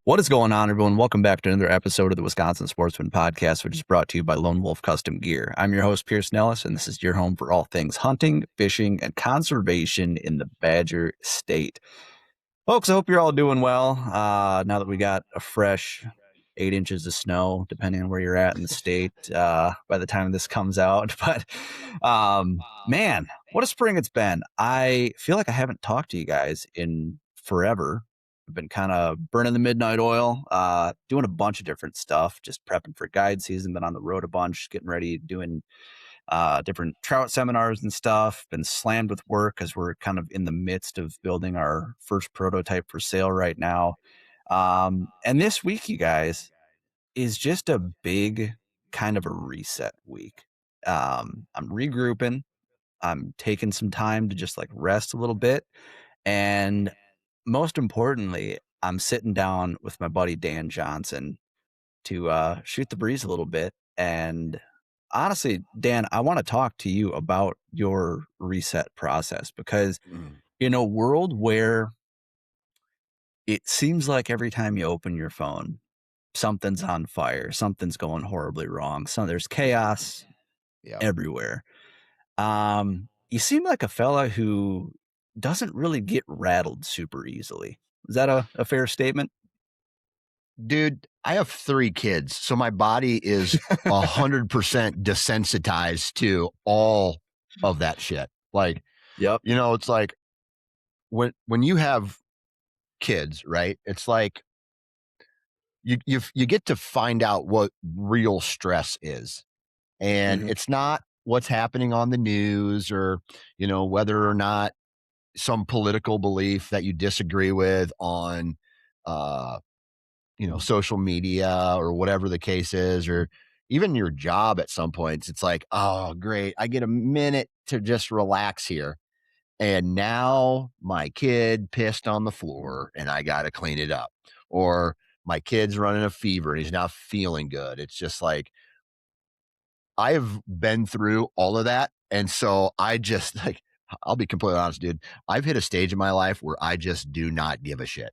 What is going on, everyone? Welcome back to another episode of the Wisconsin Sportsman podcast, which is brought to you by Lone Wolf Custom Gear. I'm your host, Pierce Nellis, and this is your home for all things hunting, fishing, and conservation in the Badger State. Folks, I hope you're all doing well. Now that we got a fresh 8 inches of snow, depending on where you're at in the state, by the time this comes out. But man, what a spring it's been. I feel like I haven't talked to you guys in forever. I've been kind of burning the midnight oil, doing a bunch of different stuff, just prepping for guide season, been on the road a bunch, getting ready, doing different trout seminars and stuff. Been slammed with work because we're kind of in the midst of building our first prototype for sale right now. And this week, you guys, is just a big kind of a reset week. I'm regrouping. I'm taking some time to just like rest a little bit. And most importantly, I'm sitting down with my buddy Dan Johnson to shoot the breeze a little bit. And honestly, Dan, I want to talk to you about your reset process because in a world where it seems like every time you open your phone, something's on fire, something's going horribly wrong. So there's chaos everywhere. You seem like a fella who doesn't really get rattled super easily. Is that a fair statement? Dude, I have 3 kids, so my body is 100% desensitized to all of that shit. Like, Yep. you know, it's like when you have kids, right? It's like you get to find out what real stress is. And it's not what's happening on the news or, you know, whether or not some political belief that you disagree with on social media or whatever the case is, or even your job at some points. It's like, oh, great. I get a minute to just relax here. And now my kid pissed on the floor and I got to clean it up. Or my kid's running a fever and he's not feeling good. It's just like, I've been through all of that. And so I just like, I'll be completely honest, dude. I've hit a stage in my life where I just do not give a shit.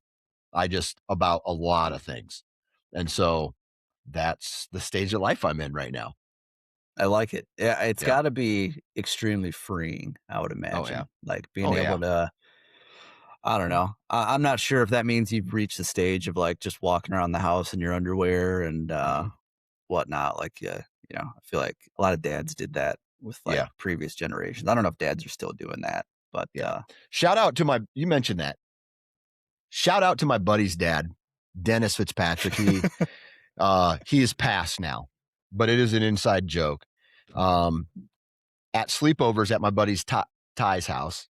About a lot of things. And so that's the stage of life I'm in right now. I like it. Yeah, it's got to be extremely freeing, I would imagine. Oh, yeah. Like being able to, I don't know. I'm not sure if that means you've reached the stage of like just walking around the house in your underwear and whatnot. Like, I feel like a lot of dads did that with like previous generations. I don't know if dads are still doing that, but shout out to you mentioned that. Shout out to my buddy's dad, Dennis Fitzpatrick. He is passed now, but it is an inside joke. At sleepovers at my buddy's Ty's house,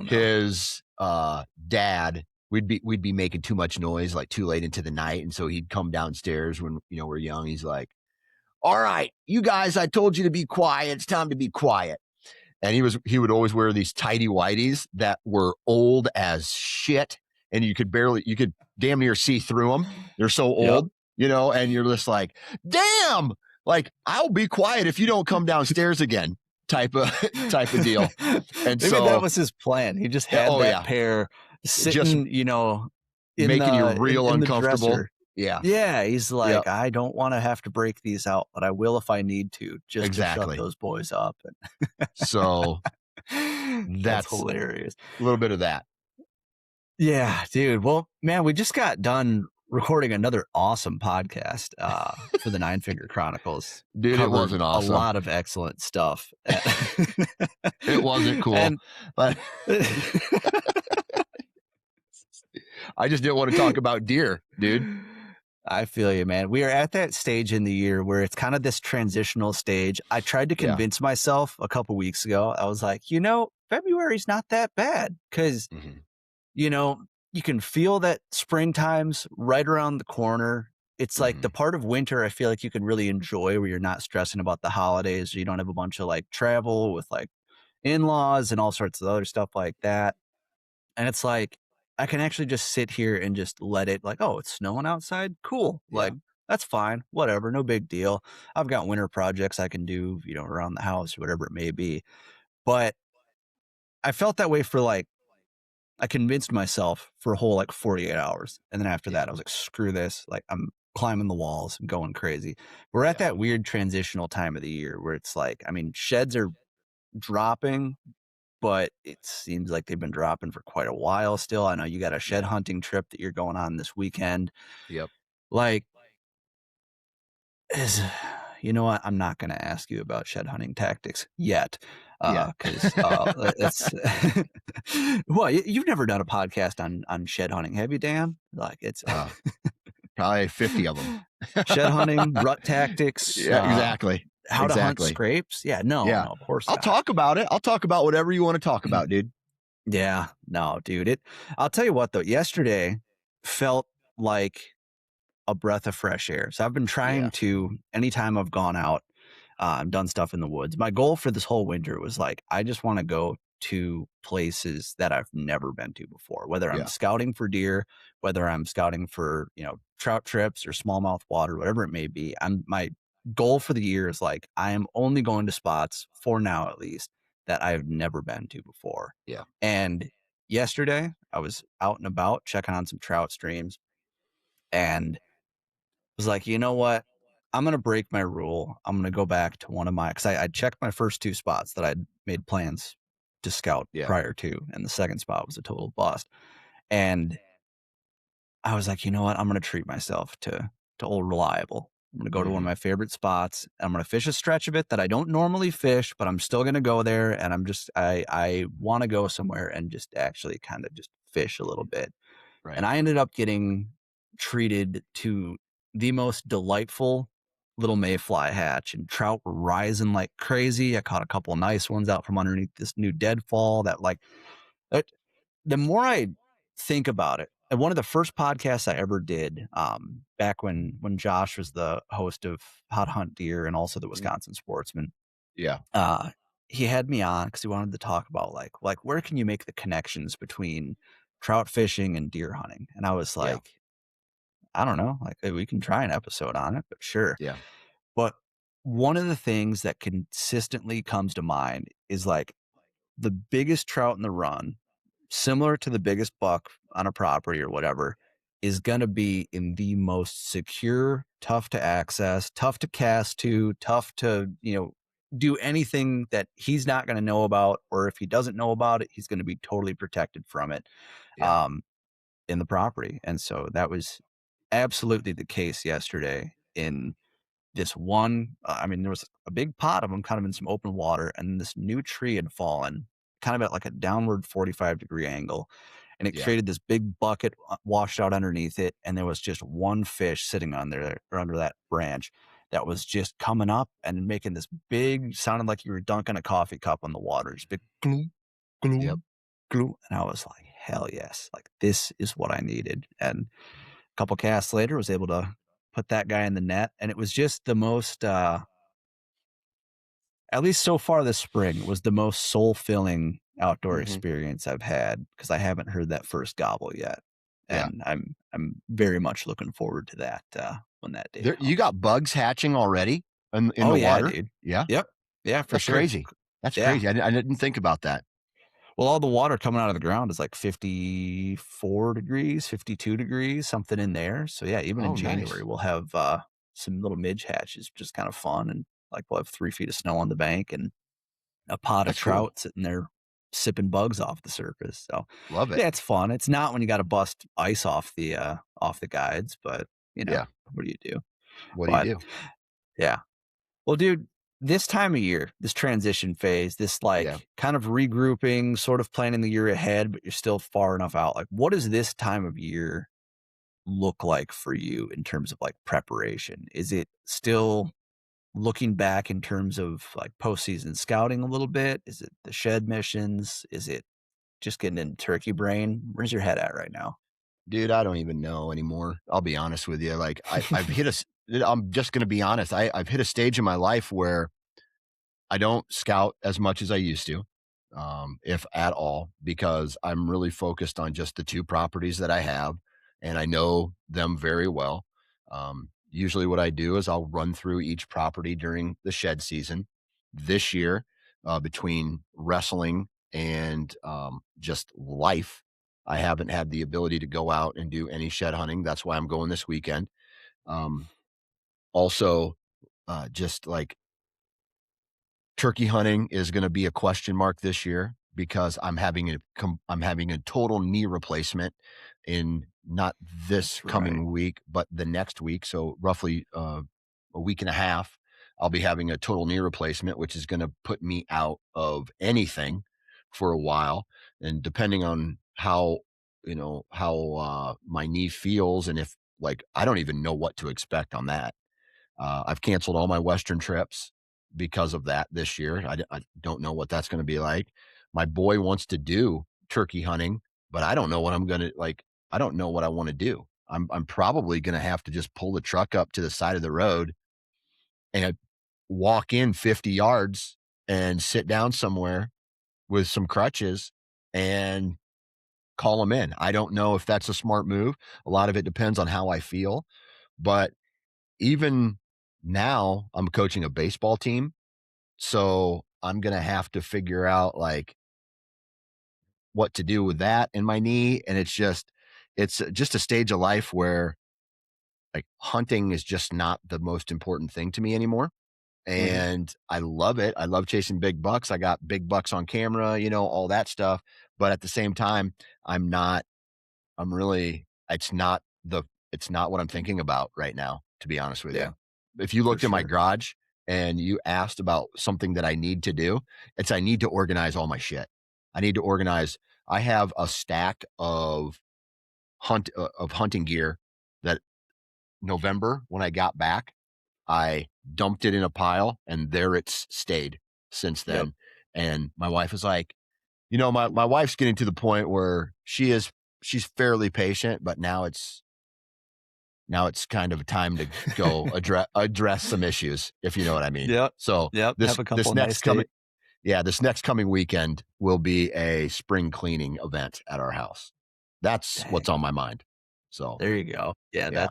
his dad, we'd be making too much noise, like too late into the night, and so he'd come downstairs when we're young. He's like, "All right, you guys, I told you to be quiet. It's time to be quiet." And he would always wear these tighty whities that were old as shit. And you could damn near see through them. They're so old, and you're just like, damn, like I'll be quiet if you don't come downstairs again type of deal. And maybe that was his plan. He just had that pair sitting, making you real uncomfortable. Yeah. He's like, I don't want to have to break these out, but I will if I need to, just to shut those boys up. So that's hilarious. A little bit of that. Yeah, dude. Well, man, we just got done recording another awesome podcast for the Nine Finger Chronicles. Dude, it wasn't awesome. A lot of excellent stuff. It wasn't cool. But I just didn't want to talk about deer, dude. I feel you, man. We are at that stage in the year where it's kind of this transitional stage. I tried to convince myself a couple weeks ago. I was like, February's not that bad because you can feel that springtime's right around the corner. It's like the part of winter I feel like you can really enjoy where you're not stressing about the holidays. You don't have a bunch of like travel with like in-laws and all sorts of other stuff like that. And it's like, I can actually just sit here and just let it like, oh, it's snowing outside. Cool. Like, that's fine. Whatever. No big deal. I've got winter projects I can do, around the house or whatever it may be. But I felt that way for like I convinced myself for a whole like 48 hours. And then after Yeah. that, I was like, screw this. Like, I'm climbing the walls and going crazy. We're at Yeah. that weird transitional time of the year where it's like, I mean, sheds are dropping, but it seems like they've been dropping for quite a while still. I know you got a shed Yeah. hunting trip that you're going on this weekend. Yep. Like, is you know what? I'm not going to ask you about shed hunting tactics yet, Yeah. because it's well, you've never done a podcast on shed hunting, have you, Dan? Like it's Probably 50 of them. shed hunting, rut tactics, Yeah, exactly. how to hunt Exactly. scrapes. Yeah, no, Yeah. no, of course I'll not. talk about it. I'll talk about whatever you want to talk about, dude. Yeah, no, dude. I'll tell you what though. Yesterday felt like a breath of fresh air. So I've been Yeah. trying to, anytime I've gone out, I've done stuff in the woods. My goal for this whole winter was like, I just want to go to places that I've never been to before, whether I'm Yeah. scouting for deer, whether I'm scouting for, trout trips or smallmouth water, whatever it may be. My goal for the year is like, I am only going to spots for now, at least, that I've never been to before. Yeah. And yesterday I was out and about checking on some trout streams and was like, you know what? I'm going to break my rule. I'm going to go back to one of my, because I checked my first two spots that I'd made plans to scout Yeah. prior to, and the second spot was a total bust. And I was like, you know what? I'm going to treat myself to old reliable. I'm going to go to one of Hmm. my favorite spots. I'm going to fish a stretch of it that I don't normally fish, but I'm still going to go there. And I want to go somewhere and just actually kind of just fish a little bit. Right. And I ended up getting treated to the most delightful little mayfly hatch, and trout were rising like crazy. I caught a couple of nice ones out from underneath this new deadfall that like it, the more I think about it, and one of the first podcasts I ever did, back when Josh was the host of How to Hunt Deer and also the Mm. Wisconsin Sportsman, Yeah. uh, he had me on because he wanted to talk about like where can you make the connections between trout fishing and deer hunting, and I was Yeah. like, I don't know, like we can try an episode on it, but sure. Yeah. But one of the things that consistently comes to mind is like the biggest trout in the run, similar to the biggest buck on a property or whatever, is going to be in the most secure, tough to access, tough to cast to, tough to, do anything that he's not going to know about, or if he doesn't know about it, he's going to be totally protected from it. Yeah. Um, in the property. And so that was absolutely the case yesterday in this one. I mean, there was a big pot of them kind of in some open water, and this new tree had fallen kind of at like a downward 45-degree angle. And it Yeah. created this big bucket washed out underneath it. And there was just one fish sitting on there or under that branch that was just coming up and making this big, sounded like you were dunking a coffee cup on the water. Just big gloom, Yep. gloom, gloom. And I was like, hell yes. Like, this is what I needed. And a couple casts later, was able to put that guy in the net. And it was just the most, at least so far this spring, was the most soul filling outdoor Hmm. experience I've had because I haven't heard that first gobble yet. Yeah. And I'm very much looking forward to that when that day There, you comes. got bugs hatching already in Oh the yeah, water. dude. Yeah. Yep. Yeah, for That's sure. crazy. That's Yeah. crazy. I didn't think about that. Well, all the water coming out of the ground is like 54 degrees, 52 degrees, something in there. So yeah, even in Oh, January, nice. we'll have some little midge hatches, just kind of fun. And like we'll have 3 feet of snow on the bank and a pot of That's cool. trout sitting there sipping bugs off the surface. So Love it. yeah, it's fun. It's not when you got to bust ice off the guides, but Yeah. what do you do? What do you But do? yeah. Well, dude, this time of year, this transition phase, this Yeah. like kind of regrouping, sort of planning the year ahead, but you're still far enough out. Like, what does this time of year look like for you in terms of like preparation? Is it still looking back in terms of like postseason scouting a little bit? Is it the shed missions? Is it just getting in turkey brain? Where's your head at right now? Dude, I don't even know anymore. I'll be honest with you. Like I've hit I'm just going to be honest. I've hit a stage in my life where I don't scout as much as I used to, if at all, because I'm really focused on just the two properties that I have, and I know them very well. Usually, what I do is I'll run through each property during the shed season. This year, between wrestling and just life, I haven't had the ability to go out and do any shed hunting. That's why I'm going this weekend. Also, just like turkey hunting is going to be a question mark this year because I'm having a total knee replacement in not this That's right. coming week, but the next week. So roughly a week and a half, I'll be having a total knee replacement, which is going to put me out of anything for a while. And depending on how my knee feels, and if like I don't even know what to expect on that. I've canceled all my Western trips because of that this year. I don't know what that's going to be like. My boy wants to do turkey hunting, but I don't know what I'm going to like. I don't know what I want to do. I'm probably going to have to just pull the truck up to the side of the road and walk in 50 yards and sit down somewhere with some crutches and call them in. I don't know if that's a smart move. A lot of it depends on how I feel, but even now I'm coaching a baseball team. So I'm going to have to figure out like what to do with that in my knee. And it's just a stage of life where like hunting is just not the most important thing to me anymore. Mhm. And I love it. I love chasing big bucks. I got big bucks on camera, all that stuff. But at the same time, I'm not I'm really it's not what I'm thinking about right now, to be honest with you. Yeah, If you for looked in my sure. garage and you asked about something that I need to do, I need to organize all my shit. I need to organize. I have a stack of hunting gear that November when I got back, I dumped it in a pile and there it's stayed since Yep. then. And my wife was like, my wife's getting to the point where she's fairly patient, but now it's kind of time to go address some issues, if you know what I mean. Yep. So Yep. this Have a this couple next nice coming days. this next coming weekend will be a spring cleaning event at our house. That's Dang. what's on my mind. So There you go. Yeah, yeah,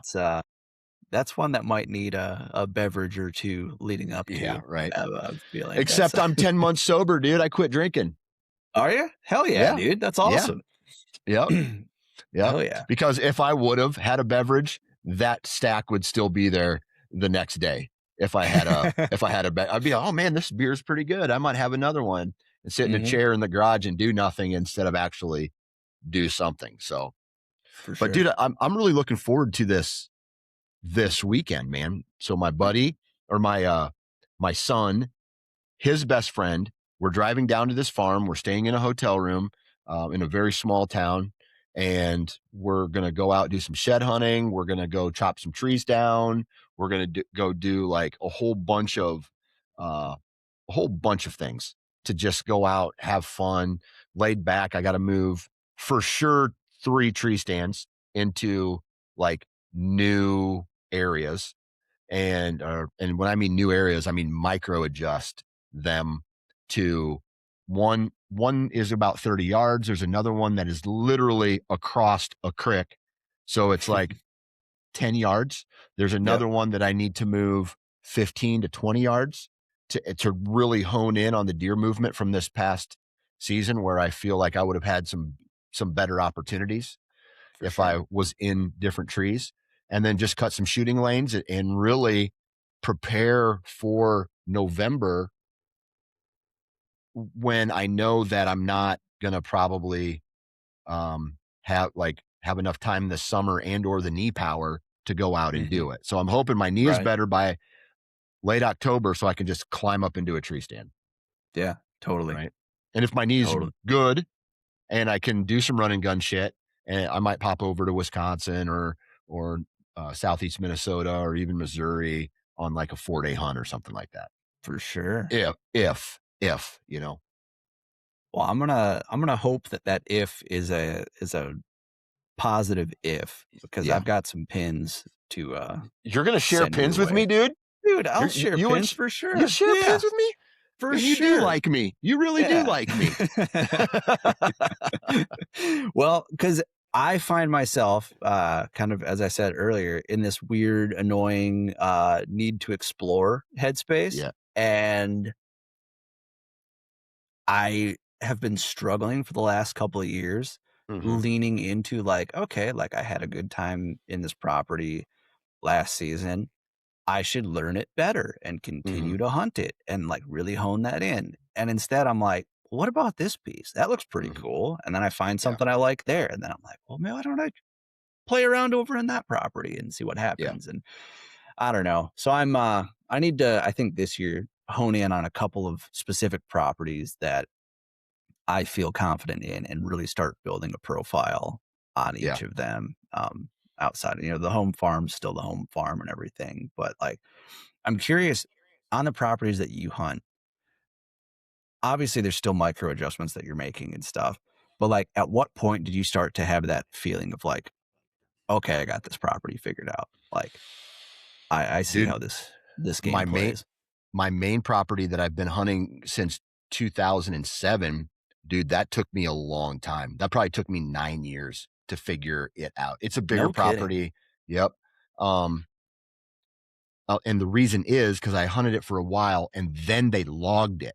that's one that might need a beverage or two leading up yeah, to. right. I have a feeling that's Except I'm 10 months sober, dude. I quit drinking. Are you? Hell yeah, Yeah, dude. That's yeah, awesome. yep. Yep. Hell yeah. Because if I would have had a beverage, that stack would still be there the next day. I'd be, oh man, this beer is pretty good. I might have another one and sit in a Mhm. chair in the garage and do nothing instead of actually do something. So, For but sure. dude, I'm really looking forward to this weekend, man. So my buddy or my son, his best friend. We're driving down to this farm. We're staying in a hotel room in a very small town, and we're gonna go out and do some shed hunting. We're gonna go chop some trees down. We're gonna go do like uh, a whole bunch of things to just go out, have fun, laid back. I got to move for sure 3 tree stands into like new areas and when I mean new areas, I mean micro adjust them to one is about 30 yards. There's another one that is literally across a creek. So it's like 10 yards. There's Yep. another one that I need to move 15 to 20 yards to really hone in on the deer movement from this past season where I feel like I would have had some better opportunities For if sure. I was in different trees, and then just cut some shooting lanes and really prepare for November when I know that I'm not going to probably have enough time this summer and or the knee power to go out and Mhm. do it. So I'm hoping my knee is Right. better by late October so I can just climb up into a tree stand, Yeah. Totally. right? And if my knee's Totally. good and I can do some run and gun shit. And I might pop over to Wisconsin or southeast Minnesota or even Missouri on like a 4-day hunt or something like that. For sure. If Well, I'm gonna hope that if is a positive if because yeah, I've got some pins to you're gonna share send pins your with me, way. dude. Dude, I'll You're, you share you would pins for you sure. share Yeah, pins with me, for and you do sure. like me. You really do Yeah. like me. Well, because I find myself kind of as I said earlier in this weird, annoying need to explore headspace. Yeah, And I have been struggling for the last couple of years Mhm. leaning into like, okay, like I had a good time in this property last season. I should learn it better and Mhm. continue to hunt it and like really hone that in. And instead, I'm like, what about this piece? That looks pretty Mhm. cool. And then I find Yeah. something I like there. And then I'm like, well, maybe why don't I play around over in that property and see what Yeah. happens? And I don't know. So I need to, I think this year, hone in on a couple of specific properties that I feel confident in and really start building a profile on Yeah. each of them. Outside of, the home farm's still the home farm and everything. But like, I'm curious on the properties that you hunt, obviously there's still micro adjustments that you're making and stuff. But like, at what point did you start to have that feeling of like, okay, I got this property figured out? Like, I see Dude, how this my game main plays. my main property that I've been hunting since 2007, dude, that took me a long time. That probably took me 9 years to figure it out. It's a bigger No kidding. property. Yep. Um, and the reason is because I hunted it for a while and then they logged it.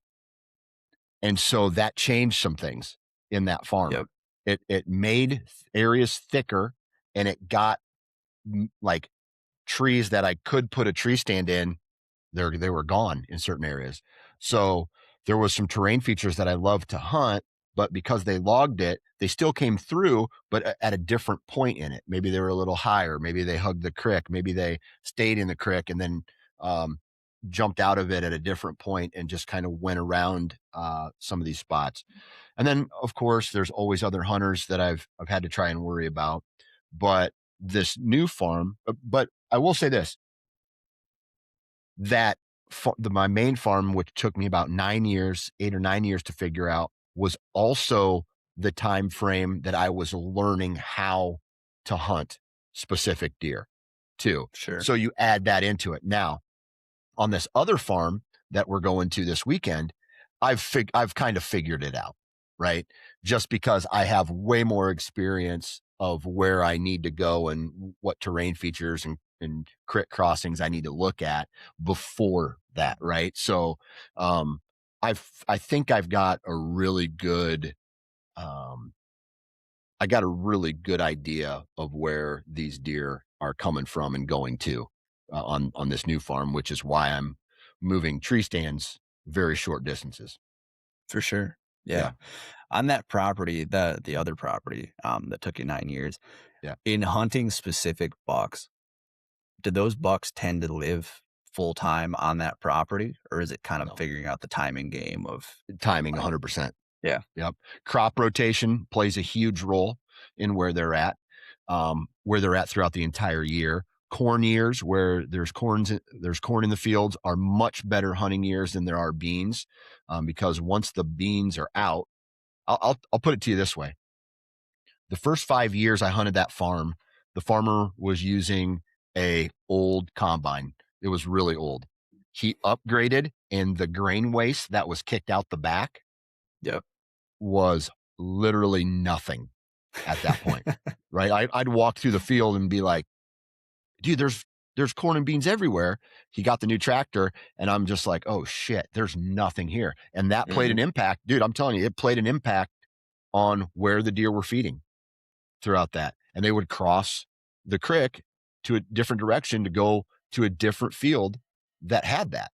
And so that changed some things in that farm. Yep. It made areas thicker and it got like trees that I could put a tree stand in, they were gone in certain areas. So there was some terrain features that I loved to hunt, but because they logged it, they still came through, but at a different point in it. Maybe they were a little higher. Maybe they hugged the creek. Maybe they stayed in the creek and then um, jumped out of it at a different point and just kind of went around some of these spots. And then, of course, there's always other hunters that I've had to try and worry about. But this new farm, but I will say this: that my main farm, which took me about 9 years, 8 or 9 years to figure out, was also the time frame that I was learning how to hunt specific deer too. Sure. So you add that into it. Now, on this other farm that we're going to this weekend, I've kind of figured it out, right? Just because I have way more experience of where I need to go and what terrain features and crit crossings I need to look at before that, right? So I think I've got a really good um I got a really good idea of where these deer are coming from and going to on this new farm, which is why I'm moving tree stands very short distances. For sure. Yeah, Yeah. On that property, the other property, that took you 9 years, yeah, in hunting specific bucks, do those bucks tend to live full time on that property, or is it kind of no figuring out the timing game of, timing, like 100%. yeah, Yep, crop rotation plays a huge role in where they're at throughout the entire year. Corn years, where there's corn in the fields, are much better hunting years than there are beans, because once the beans are out, I'll put it to you this way: the first 5 years I hunted that farm, the farmer was using a old combine. It was really old. He upgraded, and the grain waste that was kicked out the back yep. was literally nothing at that point, right? I'd walk through the field and be like, dude, there's corn and beans everywhere. He got the new tractor, and I'm just like, oh shit, there's nothing here. And that played an Mhm. impact, dude. I'm telling you, it played an impact on where the deer were feeding throughout that. And they would cross the creek to a different direction to go to a different field that had that.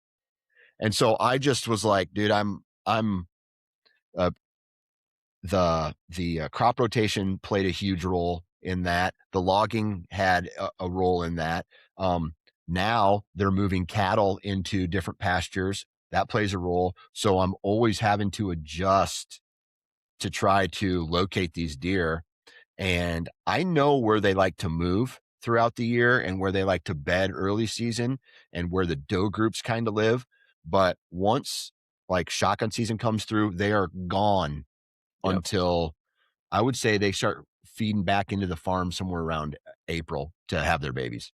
And so I just was like, dude, I'm uh, the crop rotation played a huge role in that. The logging had a role in that. Now they're moving cattle into different pastures. That plays a role. So I'm always having to adjust to try to locate these deer. And I know where they like to move throughout the year and where they like to bed early season and where the doe groups kind of live. But once like shotgun season comes through, they are gone Yep. until I would say they start feeding back into the farm somewhere around April to have their babies.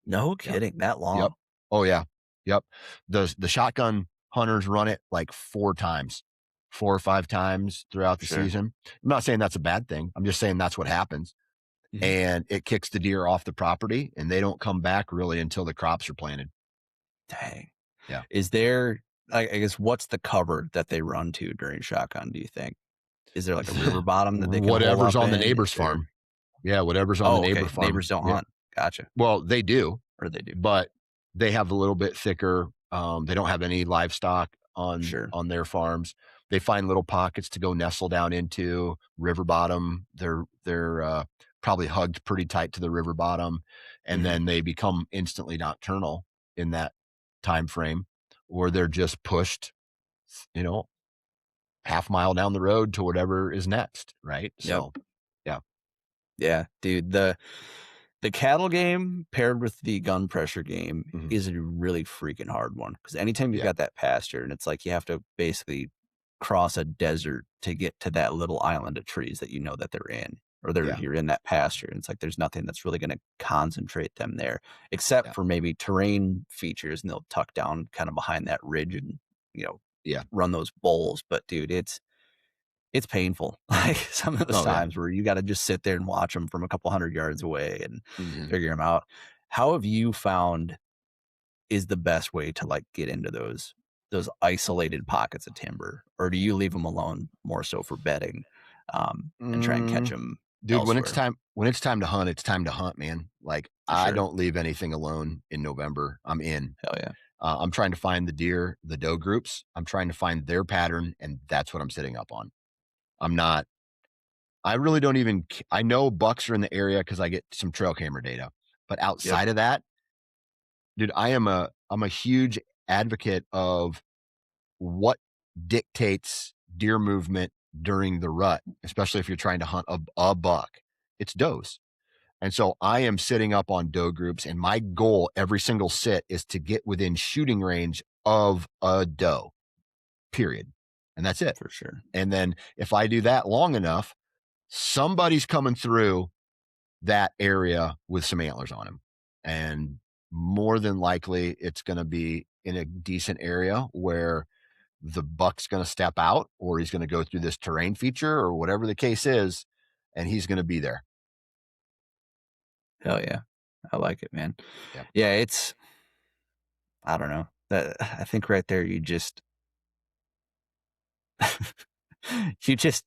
No Yeah. kidding, that Yep. long. Oh yeah. Yep. The shotgun hunters run it like 4 times, 4 or 5 times throughout the Sure. season. I'm not saying that's a bad thing. I'm just saying that's what happens. Mhm. And it kicks the deer off the property and they don't come back really until the crops are planted. Dang. Yeah. Is there I guess, what's the cover that they run to during shotgun, do you think? Is there like a river bottom that they can hole Whatever's up on the in? Is neighbor's there? farm. Yeah, whatever's on the Oh, neighbor okay. farm. Neighbors don't Yeah. hunt. Gotcha. Well, they do, Or they do. but they have a little bit thicker. They don't have any livestock Sure. on their farms. They find little pockets to go nestle down into river bottom. They're probably hugged pretty tight to the river bottom, and Mhm. then they become instantly nocturnal in that time frame, or they're just pushed, you know, half mile down the road to whatever is next, right? Yep. So, yeah, Yeah, dude. The cattle game paired with the gun pressure game mhm, is a really freaking hard one because anytime you've yeah, got that pasture and it's like you have to basically cross a desert to get to that little island of trees that you know that they're in, or yeah, you're in that pasture. And it's like there's nothing that's really going to concentrate them there except yeah, for maybe terrain features, and they'll tuck down kind of behind that ridge and you know yeah. run those bowls. But dude, it's painful. Like some of those Oh yeah. times where you gotta just sit there and watch them from a couple 100 yards away and Mhm. figure them out. How have you found is the best way to, like, get into those isolated pockets of timber? Or do you leave them alone more so for bedding, and try and catch Mm, them dude, elsewhere? when it's time to hunt, it's time to hunt, man. Like For I sure. don't leave anything alone in November. I'm in. Hell yeah. I'm trying to find the deer, the doe groups. I'm trying to find their pattern, and that's what I'm sitting up on. I'm not. I really don't even. I know bucks are in the area because I get some trail camera data, but Yep, outside of that, dude, I'm a huge advocate of what dictates deer movement during the rut, especially if you're trying to hunt a buck. It's does. And so I am sitting up on doe groups, and my goal every single sit is to get within shooting range of a doe, period. And that's it. for sure. And then if I do that long enough, somebody's coming through that area with some antlers on him. And more than likely, it's going to be in a decent area where the buck's going to step out or he's going to go through this terrain feature or whatever the case is, and he's going to be there. Hell yeah. I like it, man. Yep. Yeah, it's I don't know. That I think right there you just you just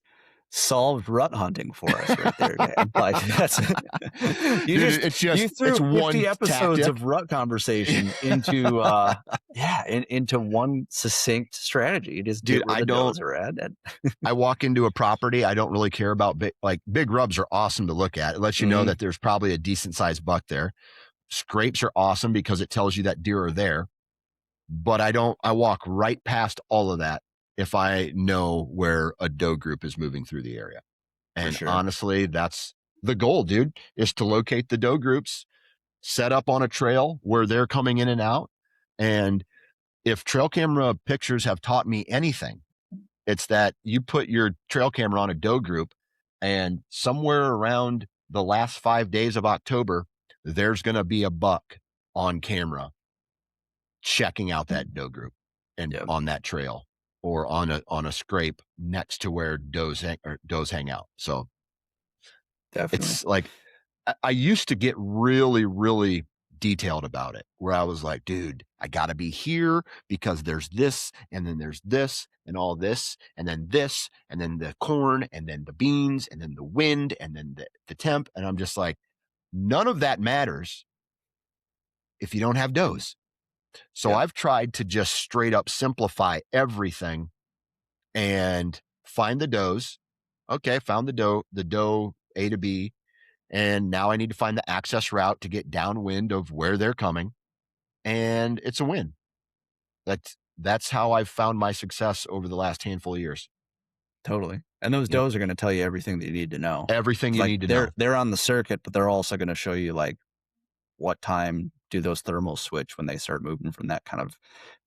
solved rut hunting for us right there, man. Like that's you Dude, just it's you just, it's threw 50 one episodes tactic. of rut conversation into into one succinct strategy. You just Dude, get where the does are at. And I walk into a property. I don't really care about big rubs are awesome to look at. It lets you know Mhm, that there's probably a decent sized buck there. Scrapes are awesome because it tells you that deer are there. But I walk right past all of that if I know where a doe group is moving through the area. for And sure. honestly, that's the goal, dude, is to locate the doe groups, set up on a trail where they're coming in and out. And if trail camera pictures have taught me anything, it's that you put your trail camera on a doe group, and somewhere around the last 5 days of October, there's going to be a buck on camera checking out that doe group and Yep, on that trail or on a scrape next to where does hang out. So definitely. it's like I used to get really, really detailed about it, where I was like, dude, I got to be here because there's this, and then there's this, and all this, and then the corn, and then the beans, and then the wind, and then the temp. And I'm just like, none of that matters if you don't have does. So Yep, I've tried to just straight up simplify everything and find the does. Okay, found the doe A to B. And now I need to find the access route to get downwind of where they're coming. And it's a win. That's how I've found my success over the last handful of years. totally. And those Yep. does are gonna tell you everything that you need to know. Everything 'Cause, you like, need to know. they're on the circuit, but they're also gonna show you, like, what time do those thermals switch when they start moving from that kind of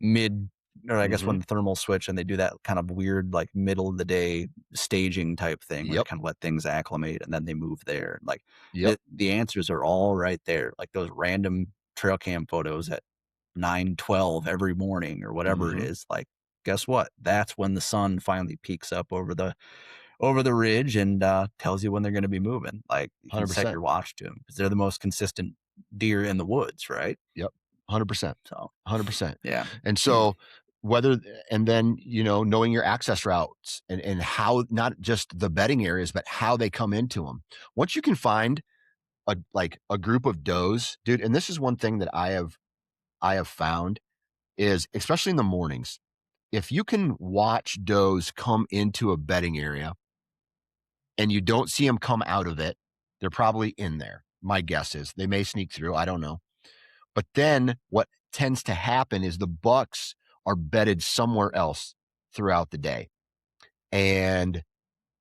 mid or I guess Hmm. when the thermals switch and they do that kind of weird, like, middle of the day staging type thing where they Yep. kinda let things acclimate and then they move there. Like, Yep. the answers are all right there. Like, those random trail cam photos at 9:12 every morning or whatever it Hmm. is, like, guess what? That's when the sun finally peeks up over the ridge and, tells you when they're gonna be moving. Like, you can set 100%. your watch to them because 'cause they're the most consistent deer in the woods, right? Yep. 100%. So, 100%. yeah. And so whether, and then, knowing your access routes and how, not just the bedding areas, but how they come into them. Once you can find a group of does, dude, and this is one thing that I have found is, especially in the mornings, if you can watch does come into a bedding area and you don't see them come out of it, they're probably in there. My guess is they may sneak through. I don't know. But then what tends to happen is the bucks are bedded somewhere else throughout the day. And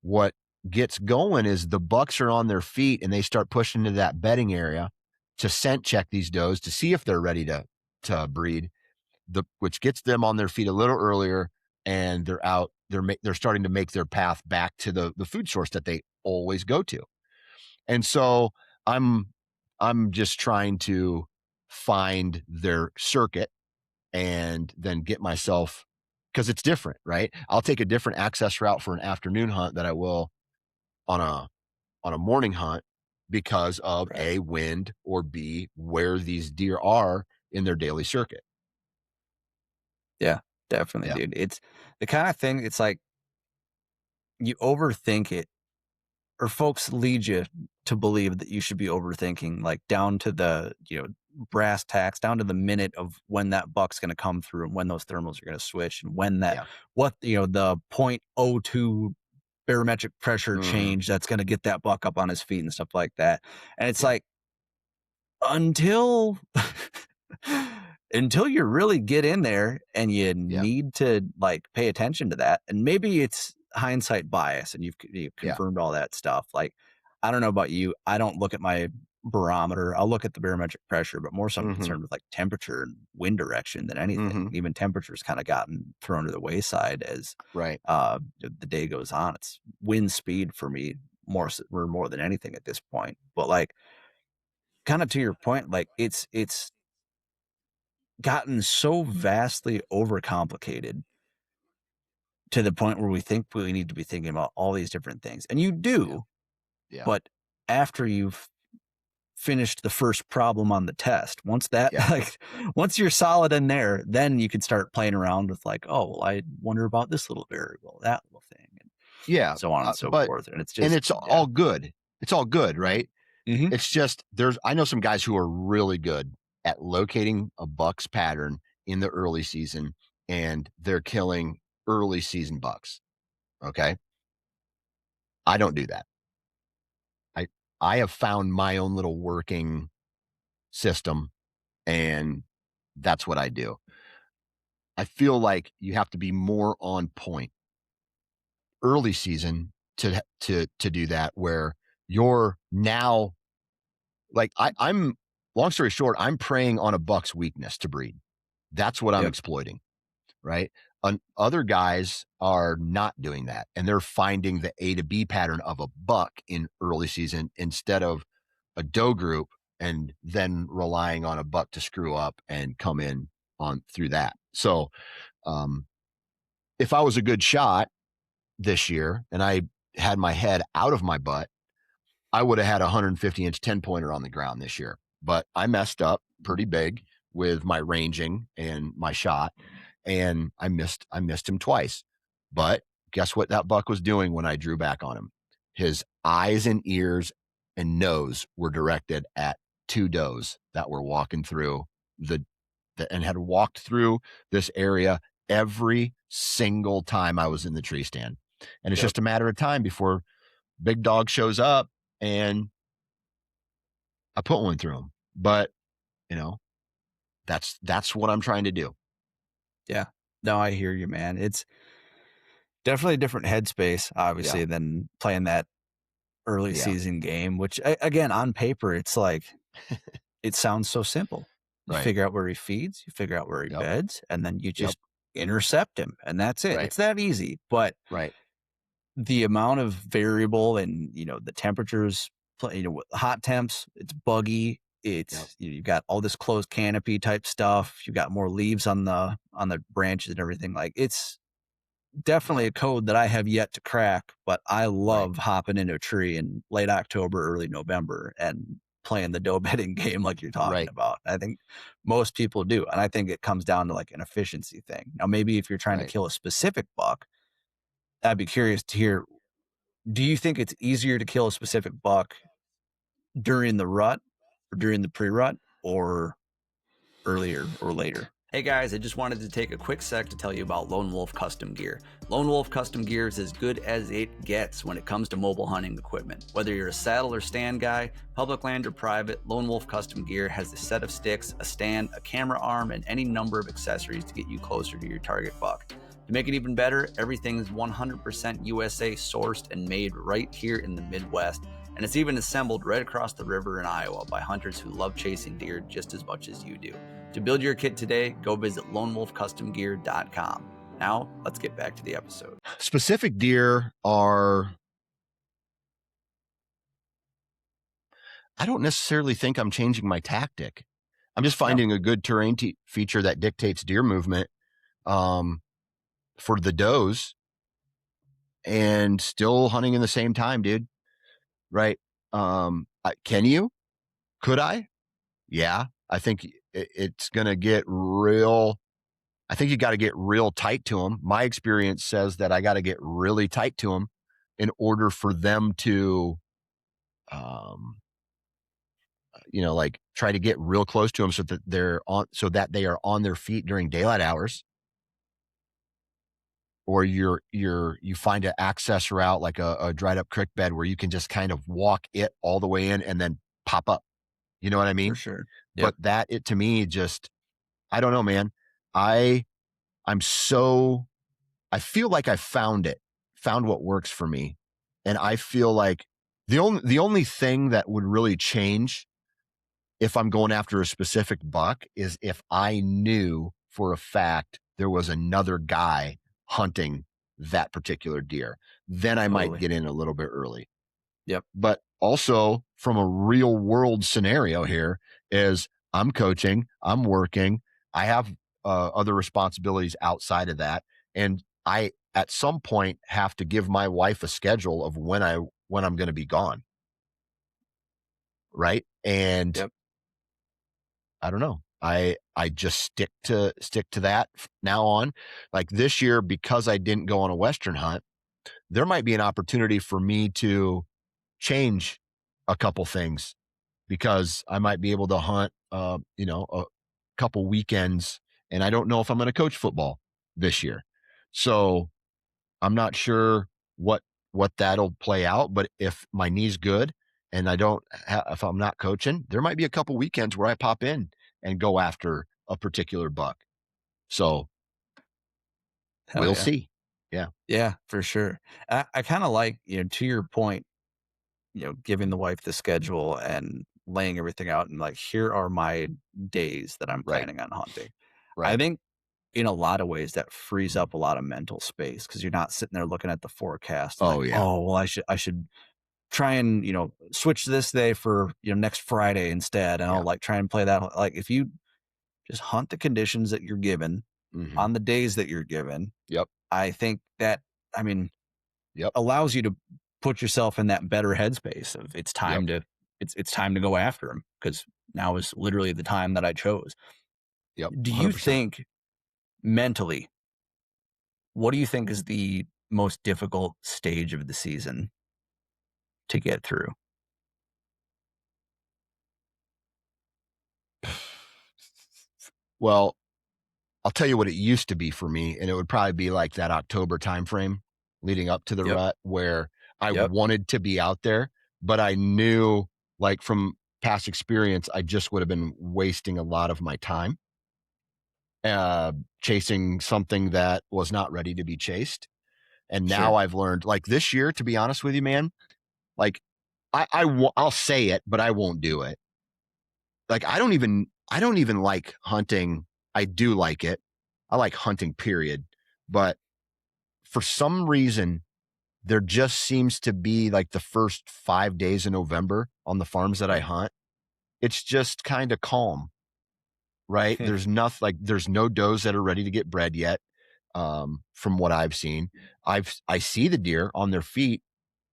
what gets going is the bucks are on their feet and they start pushing into that bedding area to scent check these does to see if they're ready to breed, which gets them on their feet a little earlier, and they're out. They're starting to make their path back to the food source that they always go to. And so I'm just trying to find their circuit and then get myself, because it's different, right? I'll take a different access route for an afternoon hunt that I will on a morning hunt because of Right. A, wind, or B, where these deer are in their daily circuit. Yeah, definitely, Yeah. dude. It's the kind of thing, it's like you overthink it, or folks lead you to believe that you should be overthinking, like down to the, brass tacks, down to the minute of when that buck's going to come through and when those thermals are going to switch and when Yeah. the .02 barometric pressure Mhm. change that's going to get that buck up on his feet and stuff like that. And it's Yeah. like, until until you really get in there and you Yeah. need to like pay attention to that, and maybe it's hindsight bias and you've Yeah. confirmed all that stuff. Like, I don't know about you, I don't look at my barometer. I'll look at the barometric pressure, but more so I'm Mhm. concerned with like temperature and wind direction than anything. Mhm. And even temperature's kind of gotten thrown to the wayside as Right. the day goes on. It's wind speed for me more than anything at this point. But like, kind of to your point, like it's gotten so vastly overcomplicated to the point where we think we need to be thinking about all these different things. And you Yeah. do, Yeah. but after you've finished the first problem on the test, once that Yeah. like once you're solid in there, then you can start playing around with like, oh, well, I wonder about this little variable, that little thing, and Yeah. so on and so But forth. And it's and just, it's yeah. all good. It's all good, right? Hmm. It's just I know some guys who are really good at locating a buck's pattern in the early season, and they're killing early season bucks. Okay. I don't do that. I I have found my own little working system, and that's what I do. I feel like you have to be more on point early season to do that, where you're now, like, I'm long story short, I'm preying on a buck's weakness to breed. That's what I'm Yep. exploiting, right? Other guys are not doing that, and they're finding the A to B pattern of a buck in early season instead of a doe group, and then relying on a buck to screw up and come in on through that. So, um, if I was a good shot this year and I had my head out of my butt, I would have had a 150-inch 10-pointer on the ground this year. But I messed up pretty big with my ranging and my shot, and I missed him twice. But guess what that buck was doing when I drew back on him? His eyes and ears and nose were directed at two does that were walking through the, and had walked through this area every single time I was in the tree stand. And it's Yep. just a matter of time before big dog shows up and I put one through him. But, you know, that's what I'm trying to do. Yeah. No, I hear you, man. It's definitely a different headspace, Yeah. obviously, than playing that early Yeah. season game, which again, on paper, it's like, it sounds so simple. You Right. figure out where he feeds, you figure out where he Yep. beds, and then you Yep. just intercept him, and that's it. Right. It's that easy. But Right. the amount of variable and, the temperatures, with hot temps, it's buggy. Yep. You've got all this closed canopy type stuff. You've got more leaves on the branches and everything. Like, it's Yeah. definitely a code that I have yet to crack, but I Right. love hopping into a tree in late October, early November and playing the doe betting game like you're talking Right. about. I think most people do. And I think it comes down to like an efficiency thing. Now, maybe if you're trying to Right. kill a specific buck, I'd be curious to hear, do you think it's easier to kill a specific buck during the rut or during the pre-rut or earlier or later? Hey guys, I just wanted to take a quick sec to tell you about Lone Wolf Custom Gear. Lone Wolf Custom Gear is as good as it gets when it comes to mobile hunting equipment. Whether you're a saddle or stand guy, public land or private, Lone Wolf Custom Gear has a set of sticks, a stand, a camera arm, and any number of accessories to get you closer to your target buck. To make it even better, everything is 100% USA sourced and made right here in the Midwest. And it's even assembled right across the river in Iowa by hunters who love chasing deer just as much as you do. To build your kit today, go visit lonewolfcustomgear.com. Now, let's get back to the episode. Specific deer are, I don't necessarily think I'm changing my tactic. I'm just finding a good terrain feature that dictates deer movement for the does and still hunting in the same time, dude. Right. Can you? Could I? Yeah. I think it's going to get real. I think you got to get real tight to them. My experience says that I got to get really tight to them in order for them to, like try to get real close to them so that they are on their feet during daylight hours. Or you find an access route like a dried up creek bed where you can just kind of walk it all the way in and then pop up. You know what I mean? For sure. But it to me just, I don't know, man. I feel like I found what works for me. And I feel like the only thing that would really change if I'm going after a specific buck is if I knew for a fact there was another guy hunting that particular deer. Then I might get in a little bit early. Yep. But also from a real world scenario here is I'm coaching, I'm working, I have other responsibilities outside of that. And I, at some point, have to give my wife a schedule of when I'm going to be gone. Right. And I don't know. I just stick to that now on. Like this year, because I didn't go on a Western hunt, there might be an opportunity for me to change a couple things because I might be able to hunt, a couple weekends, and I don't know if I'm going to coach football this year. So I'm not sure what that'll play out, but if my knee's good and if I'm not coaching, there might be a couple weekends where I pop in and go after a particular buck. So we'll see. Yeah. Yeah, for sure. I kind of like, to your point, giving the wife the schedule and laying everything out and like, here are my days that I'm planning on hunting. Right. I think in a lot of ways that frees up a lot of mental space because you're not sitting there looking at the forecast. Oh, like, yeah. oh, well, I should try and, switch this day for, next Friday instead. And I'll like try and play that. Like if you just hunt the conditions that you're given on the days that you're given. Yep. I think that, allows you to put yourself in that better headspace of it's time to go after him because now is literally the time that I chose. Yep. Do you think mentally, what do you think is the most difficult stage of the season to get through? Well, I'll tell you what it used to be for me, and it would probably be like that October timeframe leading up to the rut where I wanted to be out there, but I knew like from past experience, I just would have been wasting a lot of my time chasing something that was not ready to be chased. And now I've learned like this year, to be honest with you, man, like I'll say it, but I won't do it. Like I don't even like hunting. I do like it. I like hunting, period. But for some reason, there just seems to be like the first 5 days of November on the farms that I hunt. It's just kind of calm, right? There's no does that are ready to get bred yet. From what I've seen, I see the deer on their feet,